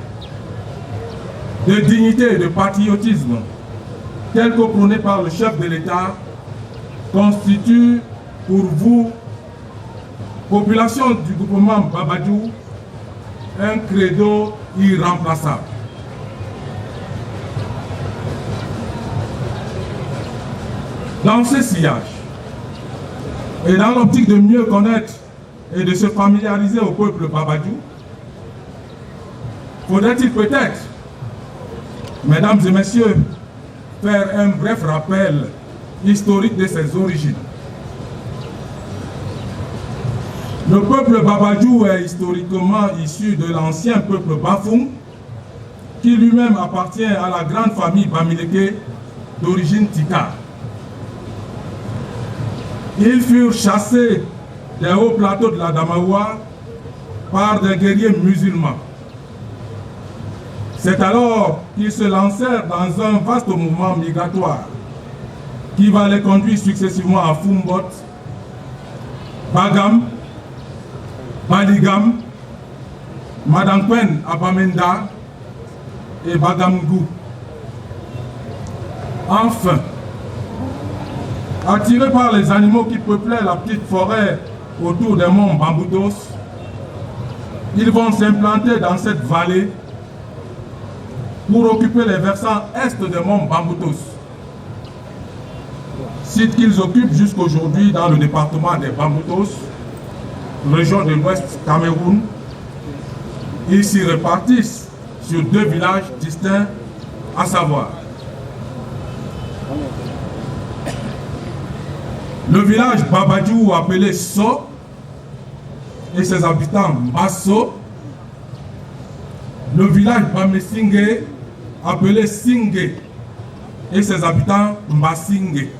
de dignité et de patriotisme, tels que prônés par le chef de l'État, constituent pour vous, population du groupement Babadjou, un credo irremplaçable. Dans ce sillage, et dans l'optique de mieux connaître et de se familiariser au peuple Babadjou, faudrait-il peut-être, mesdames et messieurs, faire un bref rappel historique de ses origines. Le peuple Babadjou est historiquement issu de l'ancien peuple Bafung, qui lui-même appartient à la grande famille Bamileke d'origine Tika. Ils furent chassés des hauts plateaux de la Damawa par des guerriers musulmans. C'est alors qu'ils se lancèrent dans un vaste mouvement migratoire qui va les conduire successivement à Fumbot, Bagam, Baligam, Madankwen à Bamenda et Bagamgou. Enfin, attirés par les animaux qui peuplaient la petite forêt autour des monts Bamboutos, ils vont s'implanter dans cette vallée pour occuper les versants est des monts Bamboutos, site qu'ils occupent jusqu'aujourd'hui dans le département des Bamboutos, région de l'Ouest Cameroun. Ils s'y répartissent sur 2 villages distincts, à savoir le village Babadjou appelé So et ses habitants Basso, le village Bamesingé appelé Singé et ses habitants Mbasingé.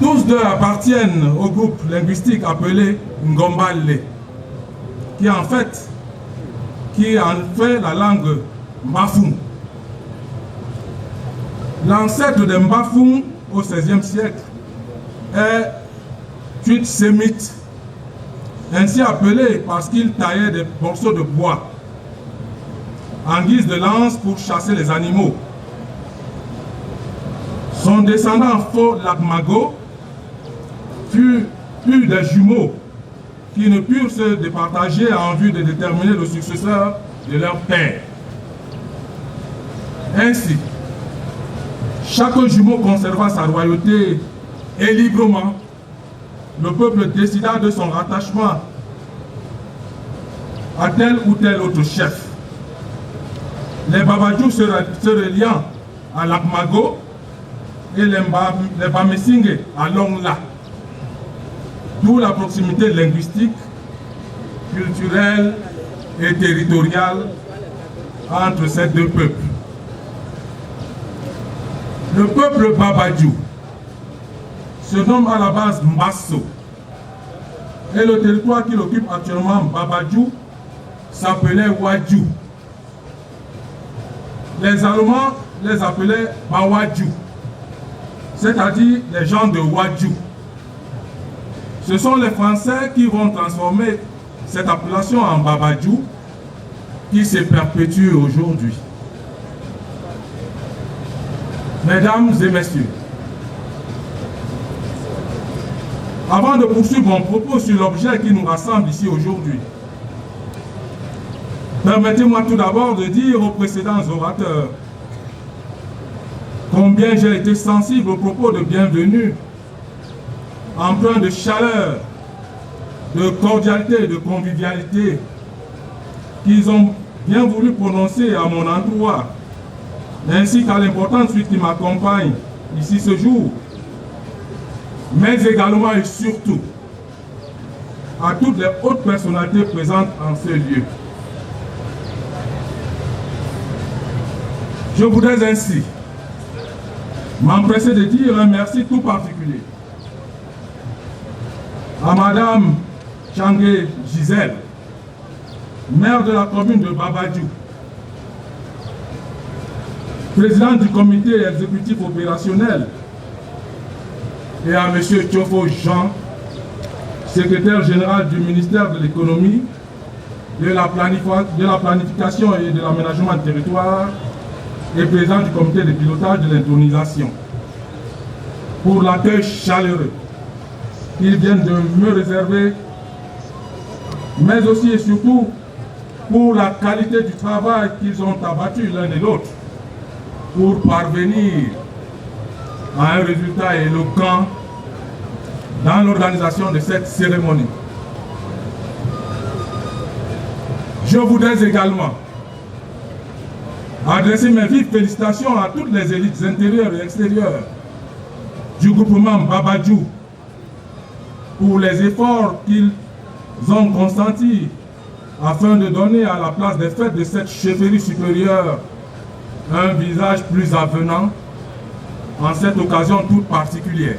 Tous deux appartiennent au groupe linguistique appelé Ngombale, qui en fait la langue Mbafung. L'ancêtre de Mbafung au XVIe siècle est Tuit Sémite, ainsi appelé parce qu'il taillait des morceaux de bois en guise de lance pour chasser les animaux. Son descendant Fo Lagmago fut des jumeaux qui ne purent se départager en vue de déterminer le successeur de leur père. Ainsi, chaque jumeau conserva sa royauté et librement, le peuple décida de son rattachement à tel ou tel autre chef. Les Babadjou se reliant à Lakmago et les Bamesingé à Longla. D'où la proximité linguistique, culturelle et territoriale entre ces deux peuples. Le peuple Babadjou se nomme à la base Mbasso et le territoire qu'il occupe actuellement, Babadjou, s'appelait Wadjou. Les Allemands les appelaient Bawadjou, c'est-à-dire les gens de Wadjou. Ce sont les Français qui vont transformer cette appellation en Babadjou qui se perpétue aujourd'hui. Mesdames et messieurs, avant de poursuivre mon propos sur l'objet qui nous rassemble ici aujourd'hui, permettez-moi tout d'abord de dire aux précédents orateurs combien j'ai été sensible aux propos de bienvenue, empreints de chaleur, de cordialité et de convivialité qu'ils ont bien voulu prononcer à mon endroit, ainsi qu'à l'importante suite qui m'accompagne ici ce jour, mais également et surtout à toutes les hautes personnalités présentes en ce lieu. Je voudrais ainsi m'empresser de dire un merci tout particulier à Madame Changé Gisèle, maire de la commune de Babadjou, présidente du comité exécutif opérationnel, et à M. Thiofo Jean, secrétaire général du ministère de l'économie, de la planification et de l'aménagement du territoire, et président du comité de pilotage de l'intronisation, pour l'accueil chaleureux qu'ils viennent de me réserver, mais aussi et surtout pour la qualité du travail qu'ils ont abattu l'un et l'autre pour parvenir à un résultat éloquent dans l'organisation de cette cérémonie. Je voudrais également adresser mes vives félicitations à toutes les élites intérieures et extérieures du groupement Babadjou, pour les efforts qu'ils ont consentis afin de donner à la place des fêtes de cette chefferie supérieure un visage plus avenant en cette occasion toute particulière.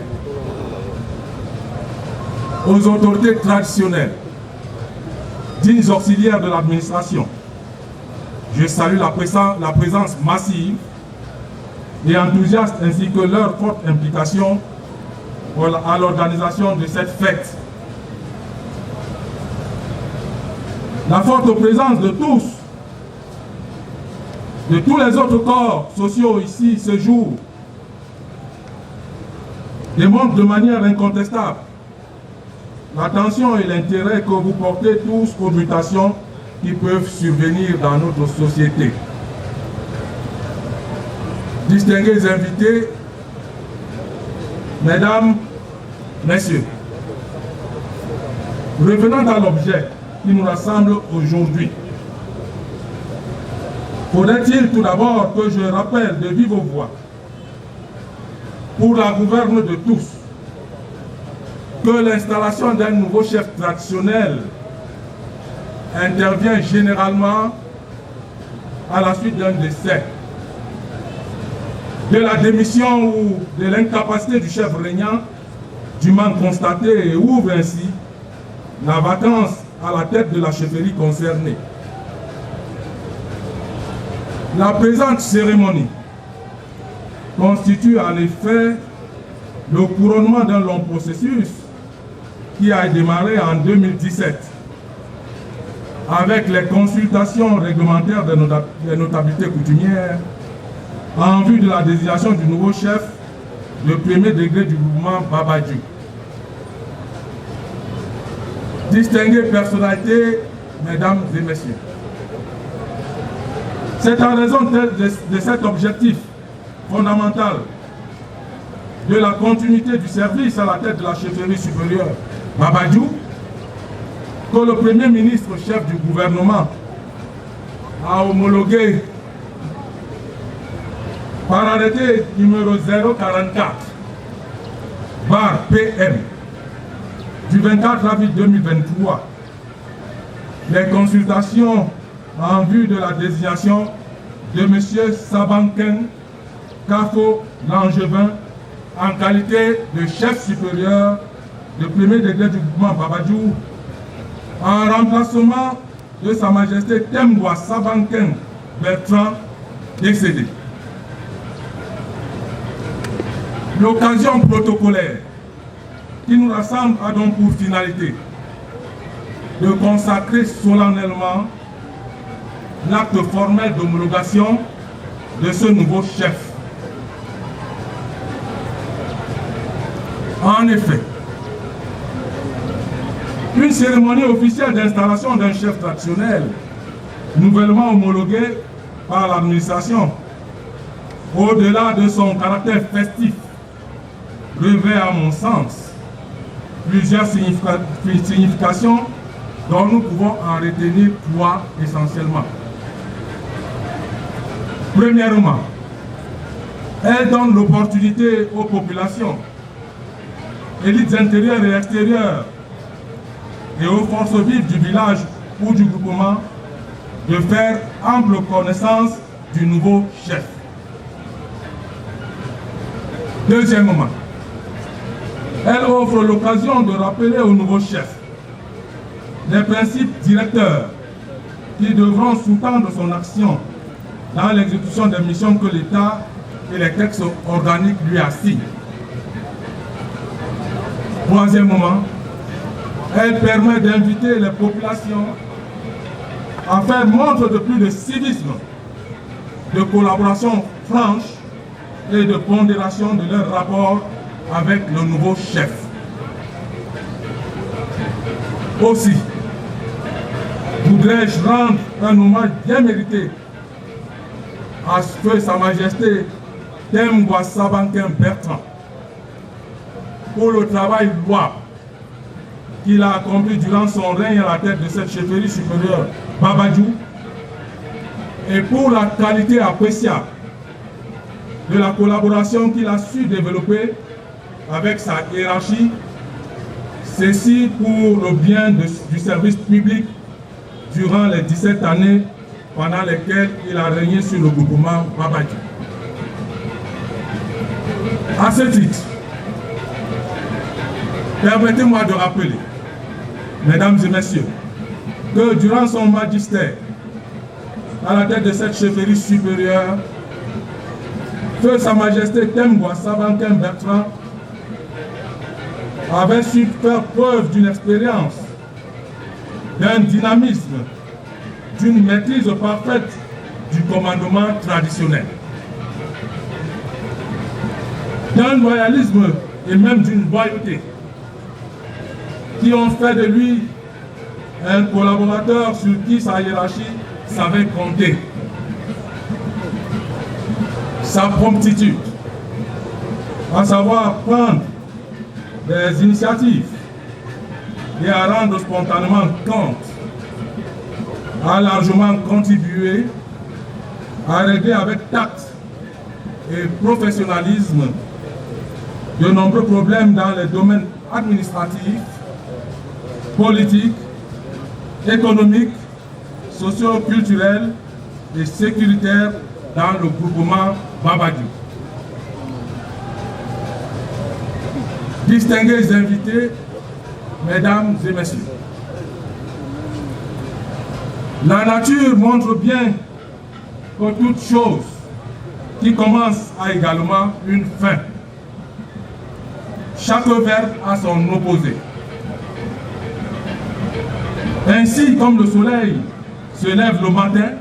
Aux autorités traditionnelles, dignes auxiliaires de l'administration, je salue la présence massive et enthousiaste ainsi que leur forte implication à l'organisation de cette fête. La forte présence de tous les autres corps sociaux ici ce jour démontre de manière incontestable l'attention et l'intérêt que vous portez tous aux mutations qui peuvent survenir dans notre société. Distingués invités, mesdames, messieurs, revenant à l'objet qui nous rassemble aujourd'hui, faudrait-il tout d'abord que je rappelle de vive voix, pour la gouverne de tous, que l'installation d'un nouveau chef traditionnel intervient généralement à la suite d'un décès, de la démission ou de l'incapacité du chef régnant, du manque constaté et ouvre ainsi la vacance à la tête de la chefferie concernée. La présente cérémonie constitue en effet le couronnement d'un long processus qui a démarré en 2017 avec les consultations réglementaires des notabilités coutumières en vue de la désignation du nouveau chef de premier degré du mouvement Babadjou. Distinguées personnalités, mesdames et messieurs, c'est en raison de cet objectif fondamental de la continuité du service à la tête de la chefferie supérieure Babadjou que le Premier ministre chef du gouvernement a homologué par arrêté numéro 044 bar PM du 24 avril 2023 les consultations en vue de la désignation de M. Sabanken Kafo Langevin en qualité de chef supérieur de premier degré du mouvement Babadjou en remplacement de Sa Majesté Temgwa Sabanken Bertrand décédé. L'occasion protocolaire qui nous rassemble a donc pour finalité de consacrer solennellement l'acte formel d'homologation de ce nouveau chef. En effet, une cérémonie officielle d'installation d'un chef traditionnel nouvellement homologué par l'administration, au-delà de son caractère festif, revêt à mon sens plusieurs significations dont nous pouvons en retenir trois essentiellement. Premièrement, elle donne l'opportunité aux populations, élites intérieures et extérieures et aux forces vives du village ou du groupement de faire ample connaissance du nouveau chef. Deuxièmement, elle offre l'occasion de rappeler au nouveau chef les principes directeurs qui devront sous-tendre son action dans l'exécution des missions que l'État et les textes organiques lui assignent. Troisièmement, elle permet d'inviter les populations à faire montre de plus de civisme, de collaboration franche et de pondération de leur rapport avec le nouveau chef. Aussi, voudrais-je rendre un hommage bien mérité à ce que Sa Majesté Temgwa Sabanken Bertrand pour le travail louable qu'il a accompli durant son règne à la tête de cette chefferie supérieure Babadjou et pour la qualité appréciable de la collaboration qu'il a su développer avec sa hiérarchie, Ceci pour le bien du service public durant les 17 années pendant lesquelles il a régné sur le groupement Babadjou. À ce titre, permettez-moi de rappeler, mesdames et messieurs, que durant son magistère, à la tête de cette chefferie supérieure, que Sa Majesté Temgwa Sabanken Bertrand avait su faire preuve d'une expérience, d'un dynamisme, d'une maîtrise parfaite du commandement traditionnel, d'un loyalisme et même d'une loyauté qui ont fait de lui un collaborateur sur qui sa hiérarchie savait compter. Sa promptitude, à savoir prendre des initiatives et à rendre spontanément compte, a largement contribué à régler avec tact et professionnalisme de nombreux problèmes dans les domaines administratifs, politiques, économiques, socio-culturels et sécuritaires dans le groupement Babadjou. Distingués invités, mesdames et messieurs, la nature montre bien que toute chose qui commence a également une fin. Chaque verbe a son opposé. Ainsi, comme le soleil se lève le matin,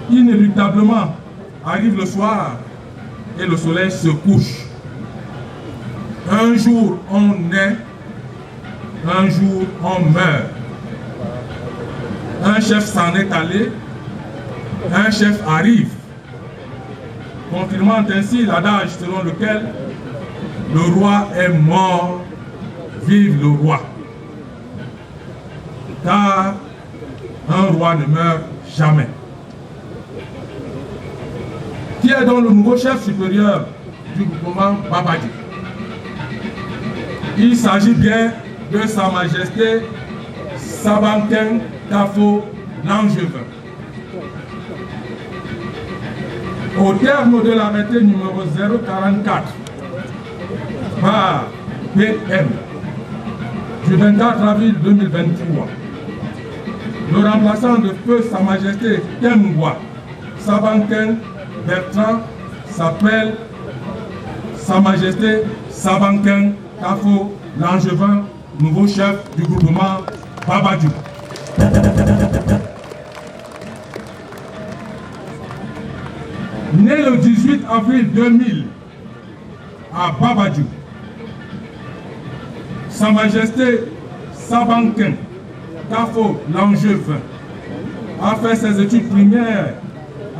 inéluctablement arrive le soir et le soleil se couche. Un jour on naît, un jour on meurt. Un chef s'en est allé, un chef arrive, confirmant ainsi l'adage selon lequel le roi est mort, vive le roi. Car un roi ne meurt jamais. Qui est donc le nouveau chef supérieur du groupement Babadjou? Il s'agit bien de Sa Majesté Sabanken Kafo Langevin. Au terme de l'arrêté numéro 044 par PM du 24 avril 2023, le remplaçant de feu Sa Majesté Temgwa Sabanken Bertrand s'appelle Sa Majesté Sabanken Kafo Langevin, nouveau chef du groupement Babadjou. Né le 18 avril 2000 à Babadjou, Sa Majesté Sabanken Kafo Langevin a fait ses études primaires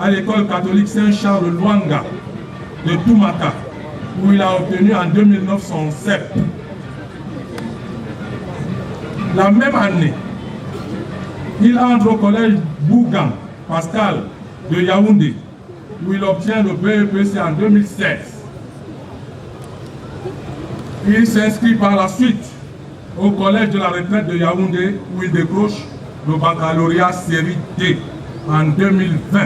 à l'école catholique Saint-Charles Luanga de Toumaka, où il a obtenu en 2009 son CEP. La même année, il entre au collège Bougan Pascal de Yaoundé, où il obtient le BEPC en 2016. Il s'inscrit par la suite au collège de la retraite de Yaoundé, où il décroche le baccalauréat série D en 2020.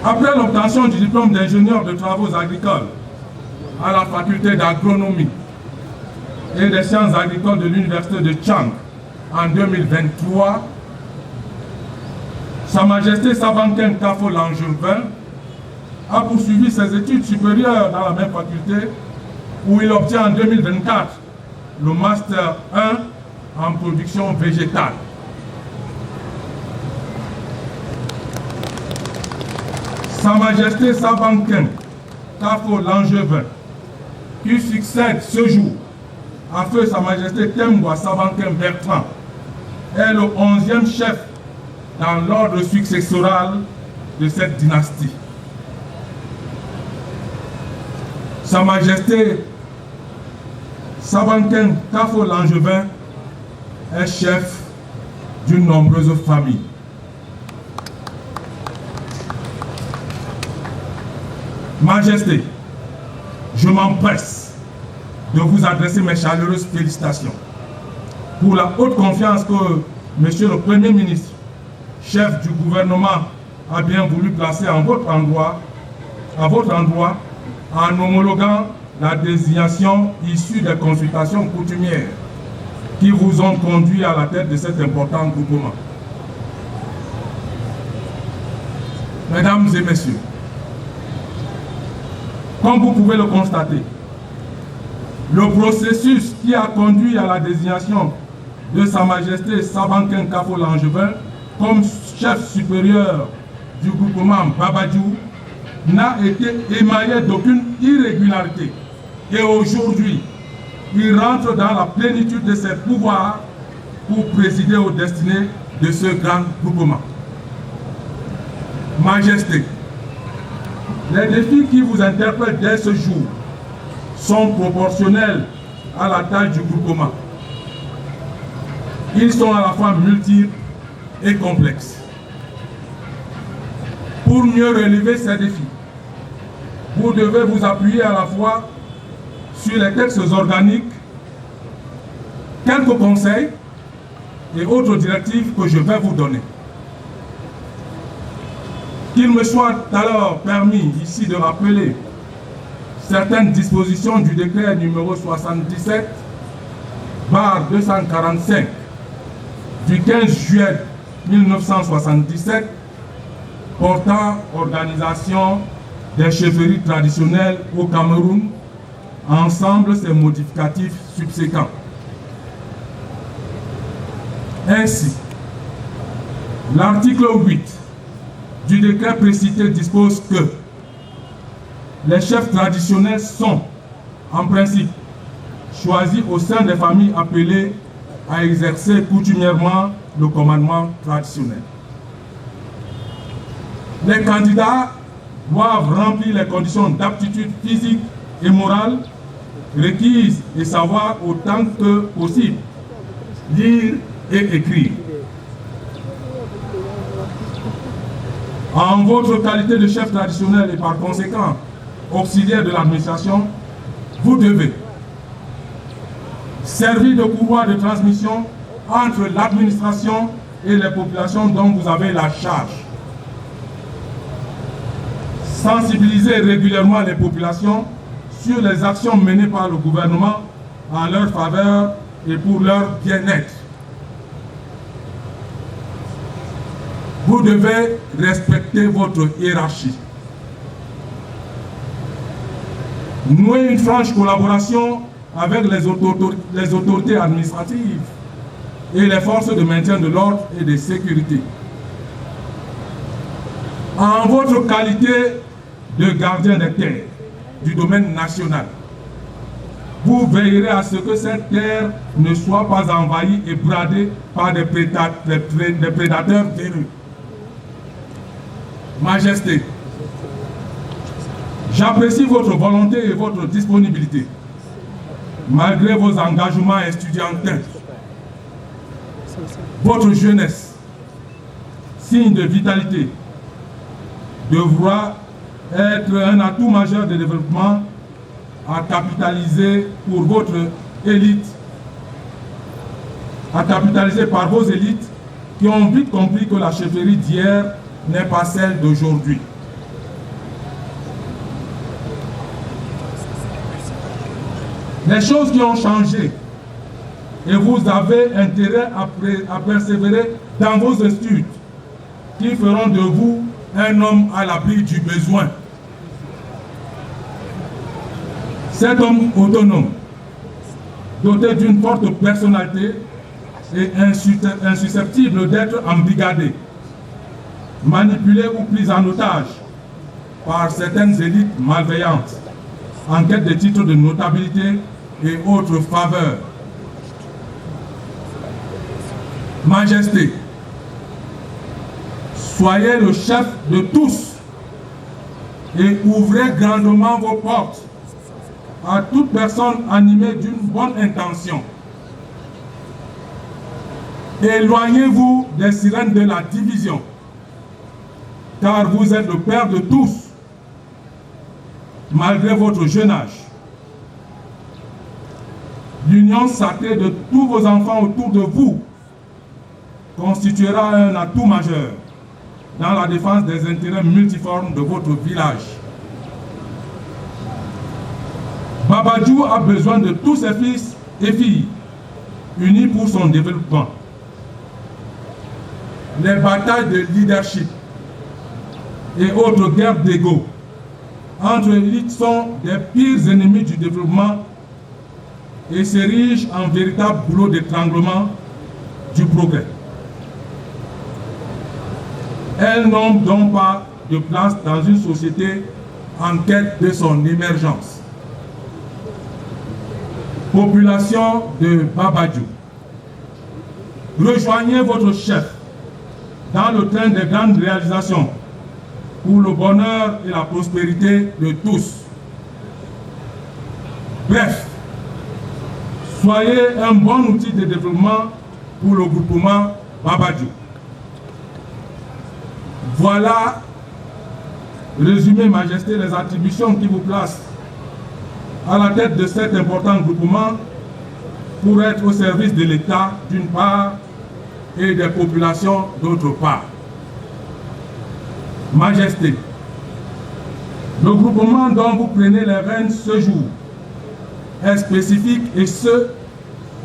Après l'obtention du diplôme d'ingénieur de travaux agricoles à la faculté d'agronomie et des sciences agricoles de l'université de Tchang en 2023, Sa Majesté Sabanken Kafo Langevin a poursuivi ses études supérieures dans la même faculté, où il obtient en 2024 le Master 1 en production végétale. Sa Majesté Sabanken Kafo Langevin, qui succède ce jour à feu Sa Majesté Temgwa Sabanken Bertrand, est le 11e chef dans l'ordre successoral de cette dynastie. Sa Majesté Sabanken Kafo Langevin est chef d'une nombreuse famille. Majesté, je m'empresse de vous adresser mes chaleureuses félicitations pour la haute confiance que Monsieur le Premier ministre, chef du gouvernement, a bien voulu placer à votre endroit, en homologuant la désignation issue des consultations coutumières qui vous ont conduit à la tête de cet important groupement. Mesdames et messieurs, comme vous pouvez le constater, le processus qui a conduit à la désignation de Sa Majesté Sabanken Kafo Langevin comme chef supérieur du groupement Babadjou n'a été émaillé d'aucune irrégularité. Et aujourd'hui, il rentre dans la plénitude de ses pouvoirs pour présider aux destinées de ce grand groupement. Majesté, les défis qui vous interpellent dès ce jour sont proportionnels à la taille du groupement. Ils sont à la fois multiples et complexes. Pour mieux relever ces défis, vous devez vous appuyer à la fois sur les textes organiques, quelques conseils et autres directives que je vais vous donner. Qu'il me soit alors permis ici de rappeler certaines dispositions du décret numéro 77/245 du 15 juillet 1977 portant organisation des chefferies traditionnelles au Cameroun, ensemble ces modificatifs subséquents. Ainsi, l'article 8 du décret précité dispose que les chefs traditionnels sont, en principe, choisis au sein des familles appelées à exercer coutumièrement le commandement traditionnel. Les candidats doivent remplir les conditions d'aptitude physique et morale requises et savoir autant que possible lire et écrire. En votre qualité de chef traditionnel et par conséquent auxiliaire de l'administration, vous devez servir de courroie de transmission entre l'administration et les populations dont vous avez la charge. Sensibiliser régulièrement les populations sur les actions menées par le gouvernement en leur faveur et pour leur bien-être. Vous devez respecter votre hiérarchie. Nouer une franche collaboration avec les autorités administratives et les forces de maintien de l'ordre et de sécurité. En votre qualité de gardien des terres du domaine national, vous veillerez à ce que cette terre ne soit pas envahie et bradée par des prédateurs véreux. Majesté, j'apprécie votre volonté et votre disponibilité, malgré vos engagements estudiantins. Votre jeunesse, signe de vitalité, devra être un atout majeur de développement à capitaliser pour votre élite, à capitaliser par vos élites qui ont vite compris que la chefferie d'hier n'est pas celle d'aujourd'hui. Les choses qui ont changé et vous avez intérêt à persévérer dans vos études qui feront de vous un homme à l'abri du besoin. Cet homme autonome, doté d'une forte personnalité et insusceptible d'être embrigadé, manipulé ou pris en otage par certaines élites malveillantes en quête de titres de notabilité et autres faveurs. Majesté, soyez le chef de tous et ouvrez grandement vos portes à toute personne animée d'une bonne intention. Éloignez-vous des sirènes de la division, car vous êtes le père de tous, malgré votre jeune âge. l'union sacrée de tous vos enfants autour de vous constituera un atout majeur dans la défense des intérêts multiformes de votre village. Babadjou a besoin de tous ses fils et filles unis pour son développement. Les batailles de leadership et autres guerres d'ego entre élites sont des pires ennemis du développement et s'érigent en véritable boulot d'étranglement du progrès. Elles n'ont donc pas de place dans une société en quête de son émergence. Population de Babadjou, rejoignez votre chef dans le train des grandes réalisations pour le bonheur et la prospérité de tous. Bref, soyez un bon outil de développement pour le groupement Babadjou. Voilà, résumé, Majesté, les attributions qui vous placent à la tête de cet important groupement pour être au service de l'État d'une part et des populations d'autre part. Majesté, le groupement dont vous prenez les rênes ce jour est spécifique et ce,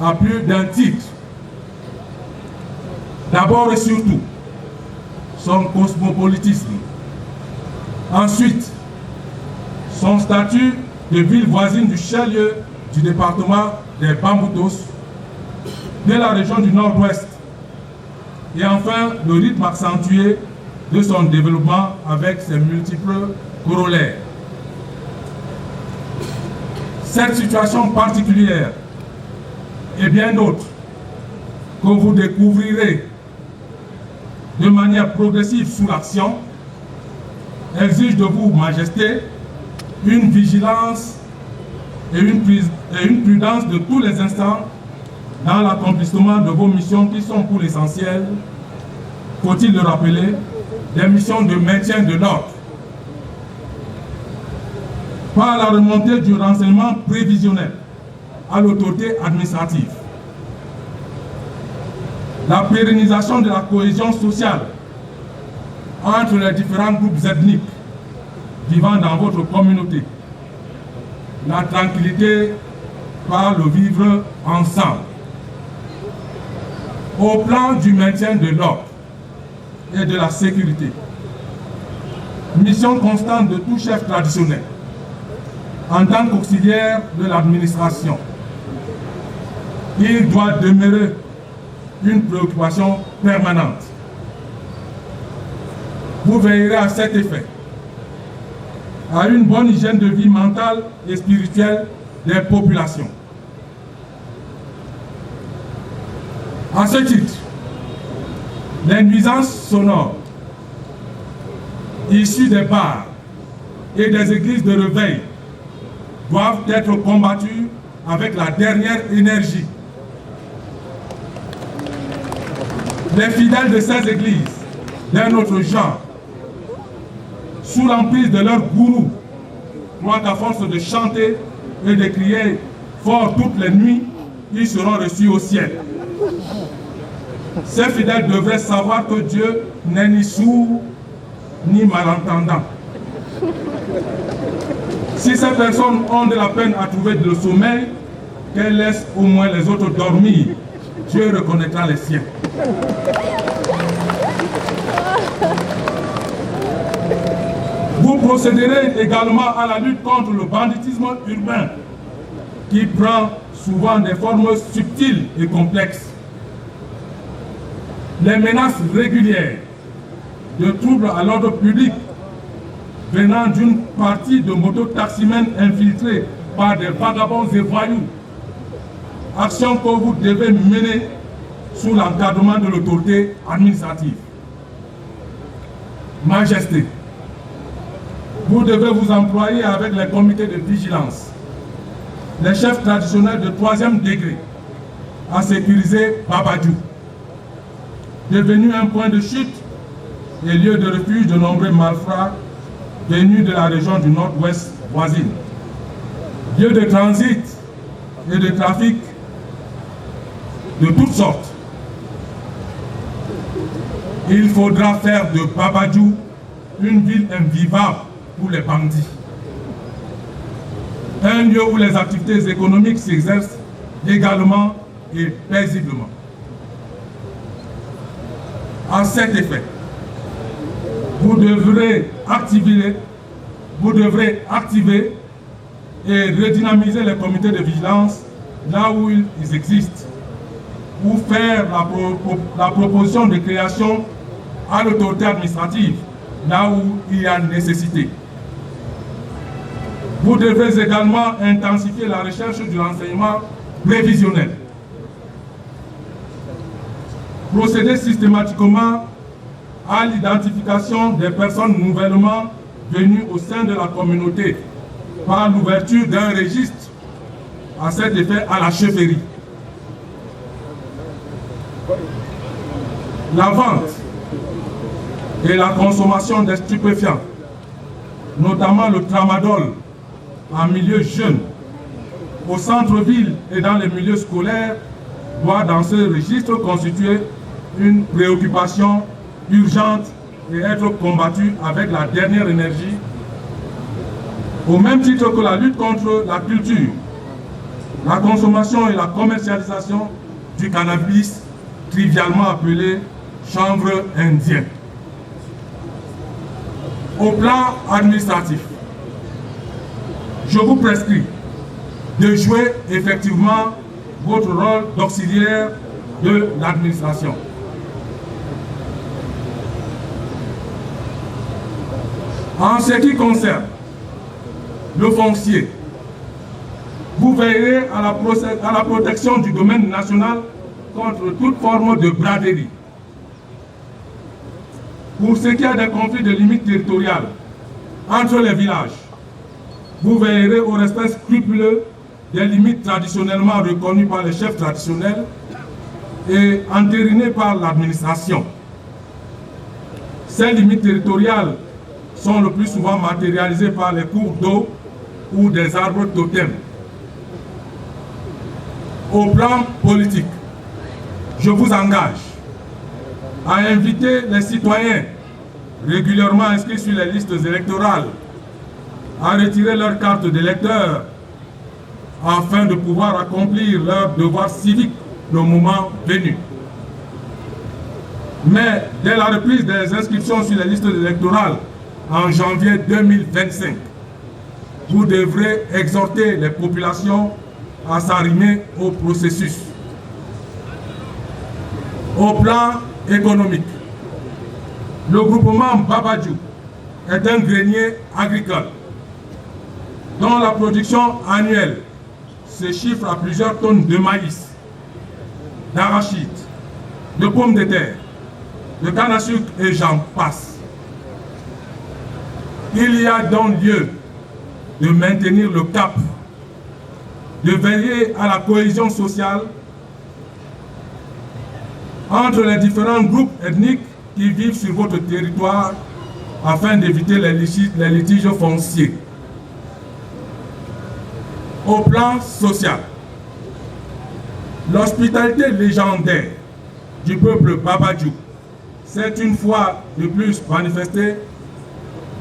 à plus d'un titre. D'abord et surtout, son cosmopolitisme. Ensuite, son statut de ville voisine du chef-lieu du département des Bamboutos, de la région du Nord-Ouest. Et enfin, le rythme accentué de son développement avec ses multiples corollaires. Cette situation particulière et bien d'autres que vous découvrirez de manière progressive sous l'action exige de vous, Majesté, une vigilance et une prudence de tous les instants dans l'accomplissement de vos missions qui sont pour l'essentiel, faut-il le rappeler, des missions de maintien de l'ordre. Par la remontée du renseignement prévisionnel à l'autorité administrative, la pérennisation de la cohésion sociale entre les différents groupes ethniques vivant dans votre communauté, la tranquillité par le vivre ensemble. Au plan du maintien de l'ordre et de la sécurité, mission constante de tout chef traditionnel, en tant qu'auxiliaire de l'administration, il doit demeurer une préoccupation permanente. Vous veillerez à cet effet à une bonne hygiène de vie mentale et spirituelle des populations. À ce titre, les nuisances sonores issues des bars et des églises de réveil doivent être combattues avec la dernière énergie. Les fidèles de ces églises, d'un autre genre, sous l'emprise de leur gourou, croient qu'à force de chanter et de crier fort toutes les nuits, ils seront reçus au ciel. Ces fidèles devraient savoir que Dieu n'est ni sourd ni malentendant. Si ces personnes ont de la peine à trouver le sommeil, qu'elles laissent au moins les autres dormir. Dieu reconnaîtra les siens. Vous procéderez également à la lutte contre le banditisme urbain qui prend souvent des formes subtiles et complexes. Les menaces régulières de troubles à l'ordre public venant d'une partie de mototaximens infiltrés par des vagabonds et voyous, action que vous devez mener sous l'encadrement de l'autorité administrative. Majesté, vous devez vous employer avec les comités de vigilance, les chefs traditionnels de 3e degré, à sécuriser Babadjou, devenu un point de chute et lieu de refuge de nombreux malfrats venus de la région du Nord-Ouest voisine, lieu de transit et de trafic de toutes sortes. Il faudra faire de Babadjou une ville invivable pour les bandits. Un lieu où les activités économiques s'exercent légalement et paisiblement. À cet effet, vous devrez activer et redynamiser les comités de vigilance là où ils existent, ou faire la proposition de création à l'autorité administrative là où il y a nécessité. Vous devez également intensifier la recherche du renseignement prévisionnel. Procéder systématiquement à l'identification des personnes nouvellement venues au sein de la communauté par l'ouverture d'un registre à cet effet à la chefferie. La vente et la consommation des stupéfiants, notamment le tramadol, en milieu jeune, au centre-ville et dans les milieux scolaires, doit dans ce registre constituer une préoccupation urgente et être combattue avec la dernière énergie, au même titre que la lutte contre la culture, la consommation et la commercialisation du cannabis, trivialement appelé chanvre indien. Au plan administratif, je vous prescris de jouer effectivement votre rôle d'auxiliaire de l'administration. En ce qui concerne le foncier, vous veillerez à la protection du domaine national contre toute forme de braderie. Pour ce qui est des conflits de limites territoriales entre les villages, vous veillerez au respect scrupuleux des limites traditionnellement reconnues par les chefs traditionnels et entérinées par l'administration. Ces limites territoriales sont le plus souvent matérialisées par les cours d'eau ou des arbres totems. Au plan politique, je vous engage à inviter les citoyens régulièrement inscrits sur les listes électorales à retirer leur carte d'électeur afin de pouvoir accomplir leur devoir civique le moment venu. Mais dès la reprise des inscriptions sur les listes électorales en janvier 2025, vous devrez exhorter les populations à s'arrimer au processus. Au plan économique, le groupement Babadjou est un grenier agricole dont la production annuelle se chiffre à plusieurs tonnes de maïs, d'arachide, de pommes de terre, de canne à sucre et j'en passe. Il y a donc lieu de maintenir le cap, de veiller à la cohésion sociale entre les différents groupes ethniques qui vivent sur votre territoire afin d'éviter les litiges fonciers. Au plan social, l'hospitalité légendaire du peuple Babadjou s'est une fois de plus manifestée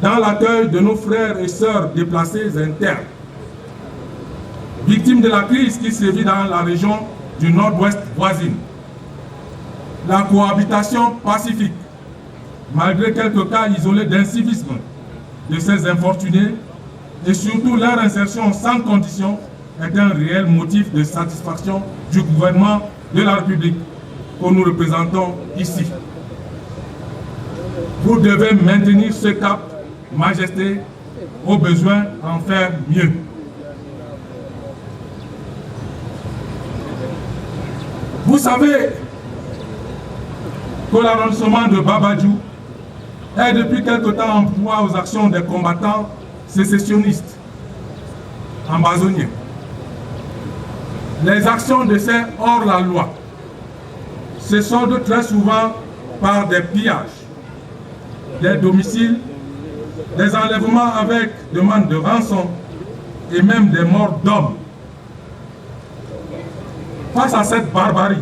dans l'accueil de nos frères et sœurs déplacés internes, victimes de la crise qui sévit dans la région du nord-ouest voisine. La cohabitation pacifique, malgré quelques cas isolés d'incivisme de ces infortunés, et surtout leur insertion sans condition, est un réel motif de satisfaction du gouvernement de la République que nous représentons ici. Vous devez maintenir ce cap, Majesté, au besoin en faire mieux. Vous savez que l'arrondissement de Babadjou est depuis quelque temps en proie aux actions des combattants sécessionnistes ambazoniens. Les actions de ces hors-la-loi se soldent très souvent par des pillages, des domiciles, des enlèvements avec demande de rançon et même des morts d'hommes. Face à cette barbarie,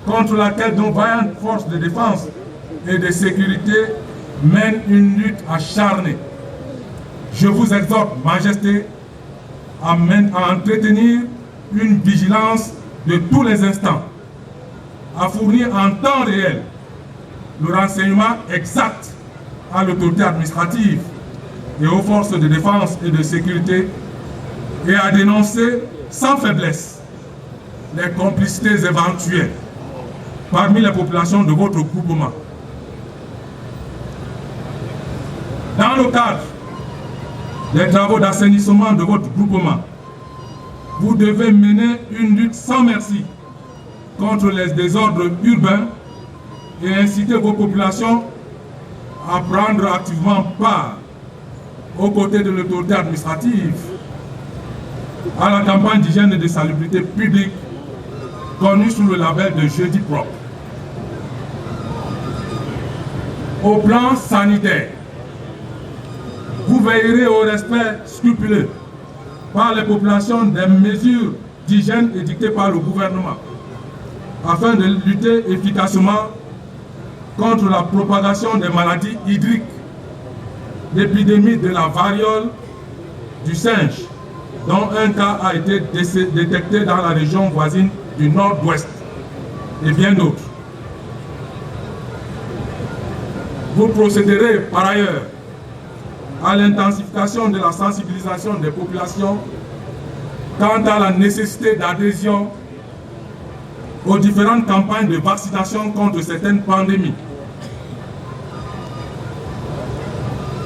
contre laquelle nos vaillantes forces de défense et de sécurité mènent une lutte acharnée. Je vous exhorte, Majesté, à entretenir une vigilance de tous les instants, à fournir en temps réel le renseignement exact à l'autorité administrative et aux forces de défense et de sécurité et à dénoncer sans faiblesse les complicités éventuelles parmi les populations de votre groupement. Dans le cadre des travaux d'assainissement de votre groupement, vous devez mener une lutte sans merci contre les désordres urbains et inciter vos populations à prendre activement part, aux côtés de l'autorité administrative, à la campagne d'hygiène et de salubrité publique connue sous le label de Jeudi Propre. Au plan sanitaire, vous veillerez au respect scrupuleux par les populations des mesures d'hygiène édictées par le gouvernement afin de lutter efficacement contre la propagation des maladies hydriques, l'épidémie de la variole du singe, dont un cas a été détecté dans la région voisine du nord-ouest, et bien d'autres. Vous procéderez par ailleurs à l'intensification de la sensibilisation des populations quant à la nécessité d'adhésion aux différentes campagnes de vaccination contre certaines pandémies.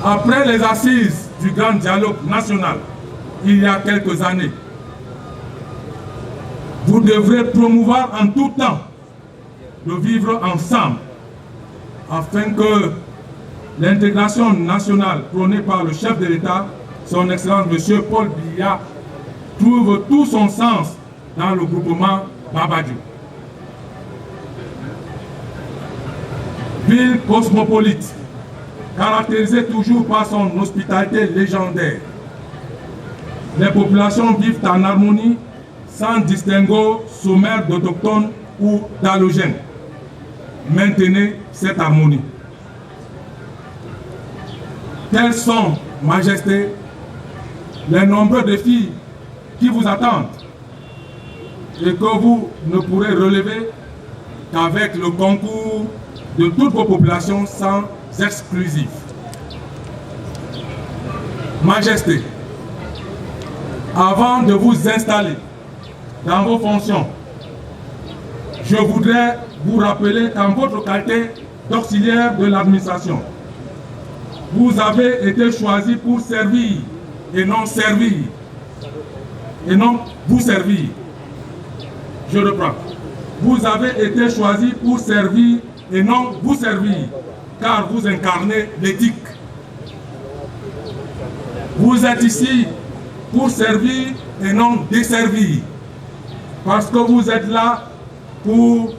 Après les assises du grand dialogue national, il y a quelques années, vous devrez promouvoir en tout temps le vivre ensemble afin que l'intégration nationale prônée par le chef de l'État, son Excellence M. Paul Biya, trouve tout son sens dans le groupement Babadjou. Ville cosmopolite, caractérisée toujours par son hospitalité légendaire. Les populations vivent en harmonie sans distinguo sommaire d'autochtones ou d'allogènes. Maintenez cette harmonie. Tels sont, Majesté, les nombreux défis qui vous attendent et que vous ne pourrez relever qu'avec le concours de toutes vos populations sans exclusif. Majesté, avant de vous installer dans vos fonctions, je voudrais vous rappeler qu'en votre qualité d'auxiliaire de l'administration, vous avez été choisi pour servir et non servir, et non vous servir. Je reprends. Vous avez été choisi pour servir et non vous servir, car vous incarnez l'éthique. Vous êtes ici pour servir et non desservir, parce que vous êtes là pour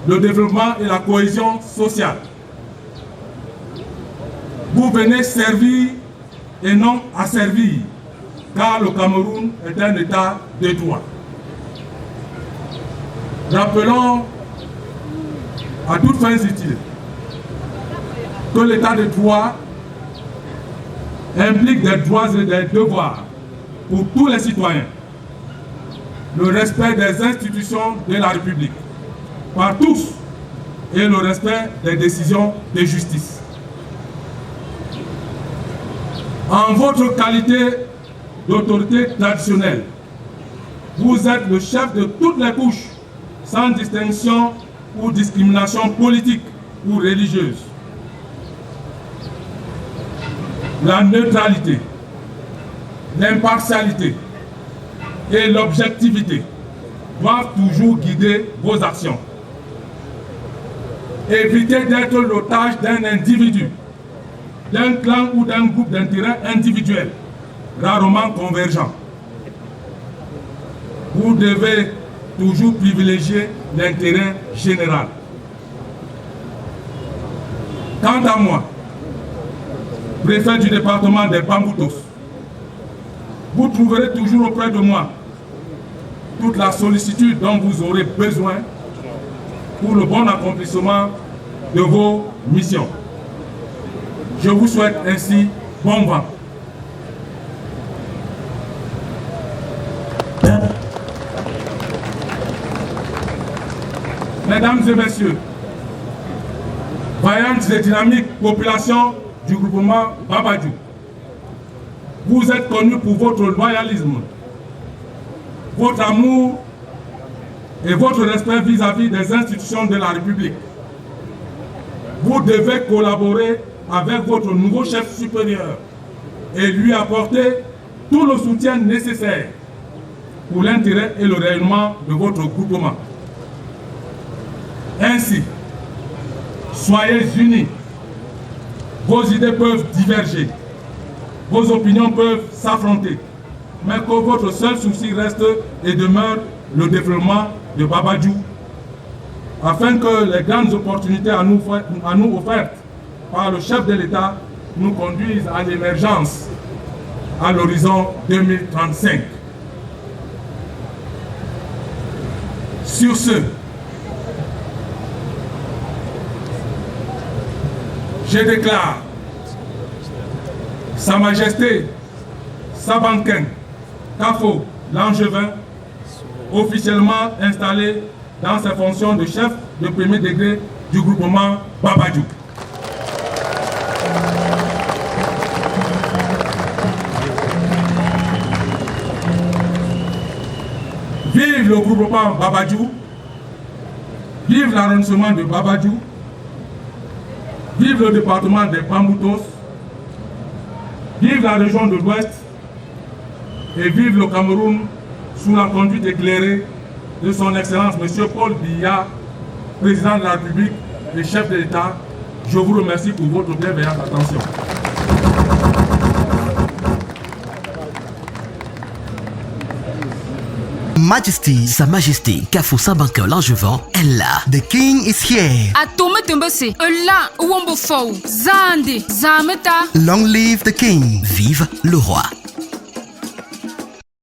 le développement et la cohésion sociale. Vous venez servir et non asservir, car le Cameroun est un État de droit. Rappelons à toutes fins utiles que l'État de droit implique des droits et des devoirs pour tous les citoyens. Le respect des institutions de la République par tous et le respect des décisions de justice. En votre qualité d'autorité traditionnelle, vous êtes le chef de toutes les couches, sans distinction ou discrimination politique ou religieuse. La neutralité, l'impartialité et l'objectivité doivent toujours guider vos actions. Évitez d'être l'otage d'un individu, d'un clan ou d'un groupe d'intérêts individuels, rarement convergents. Vous devez toujours privilégier l'intérêt général. Quant à moi, préfet du département des Bamboutos, vous trouverez toujours auprès de moi toute la sollicitude dont vous aurez besoin pour le bon accomplissement de vos missions. Je vous souhaite ainsi bon vent. Mesdames et messieurs, vaillantes et dynamiques populations du groupement Babadjou, vous êtes connus pour votre loyalisme, votre amour et votre respect vis-à-vis des institutions de la République. Vous devez collaborer avec votre nouveau chef supérieur et lui apporter tout le soutien nécessaire pour l'intérêt et le rayonnement de votre groupement. Ainsi, soyez unis. Vos idées peuvent diverger, vos opinions peuvent s'affronter, mais que votre seul souci reste et demeure le développement de Babadjou, afin que les grandes opportunités à nous offertes par le chef de l'État nous conduisent à l'émergence à l'horizon 2035. Sur ce, je déclare Sa Majesté Sabanken Kafo Langevin officiellement installé dans ses fonctions de chef de premier degré du groupement Babadjou. Vive le groupement Babadjou, vive l'arrondissement de Babadjou, vive le département des Pamboutos, vive la région de l'Ouest et vive le Cameroun sous la conduite éclairée de son Excellence M. Paul Biya, président de la République et chef de l'État. Je vous remercie pour votre bienveillante attention. Majesty, Sa Majesté Kafou Sabanka Langevin est là. The King is here. Atome tembese. Là, Wombo Fou. Zande. Zameta. Long live the King. Vive le roi.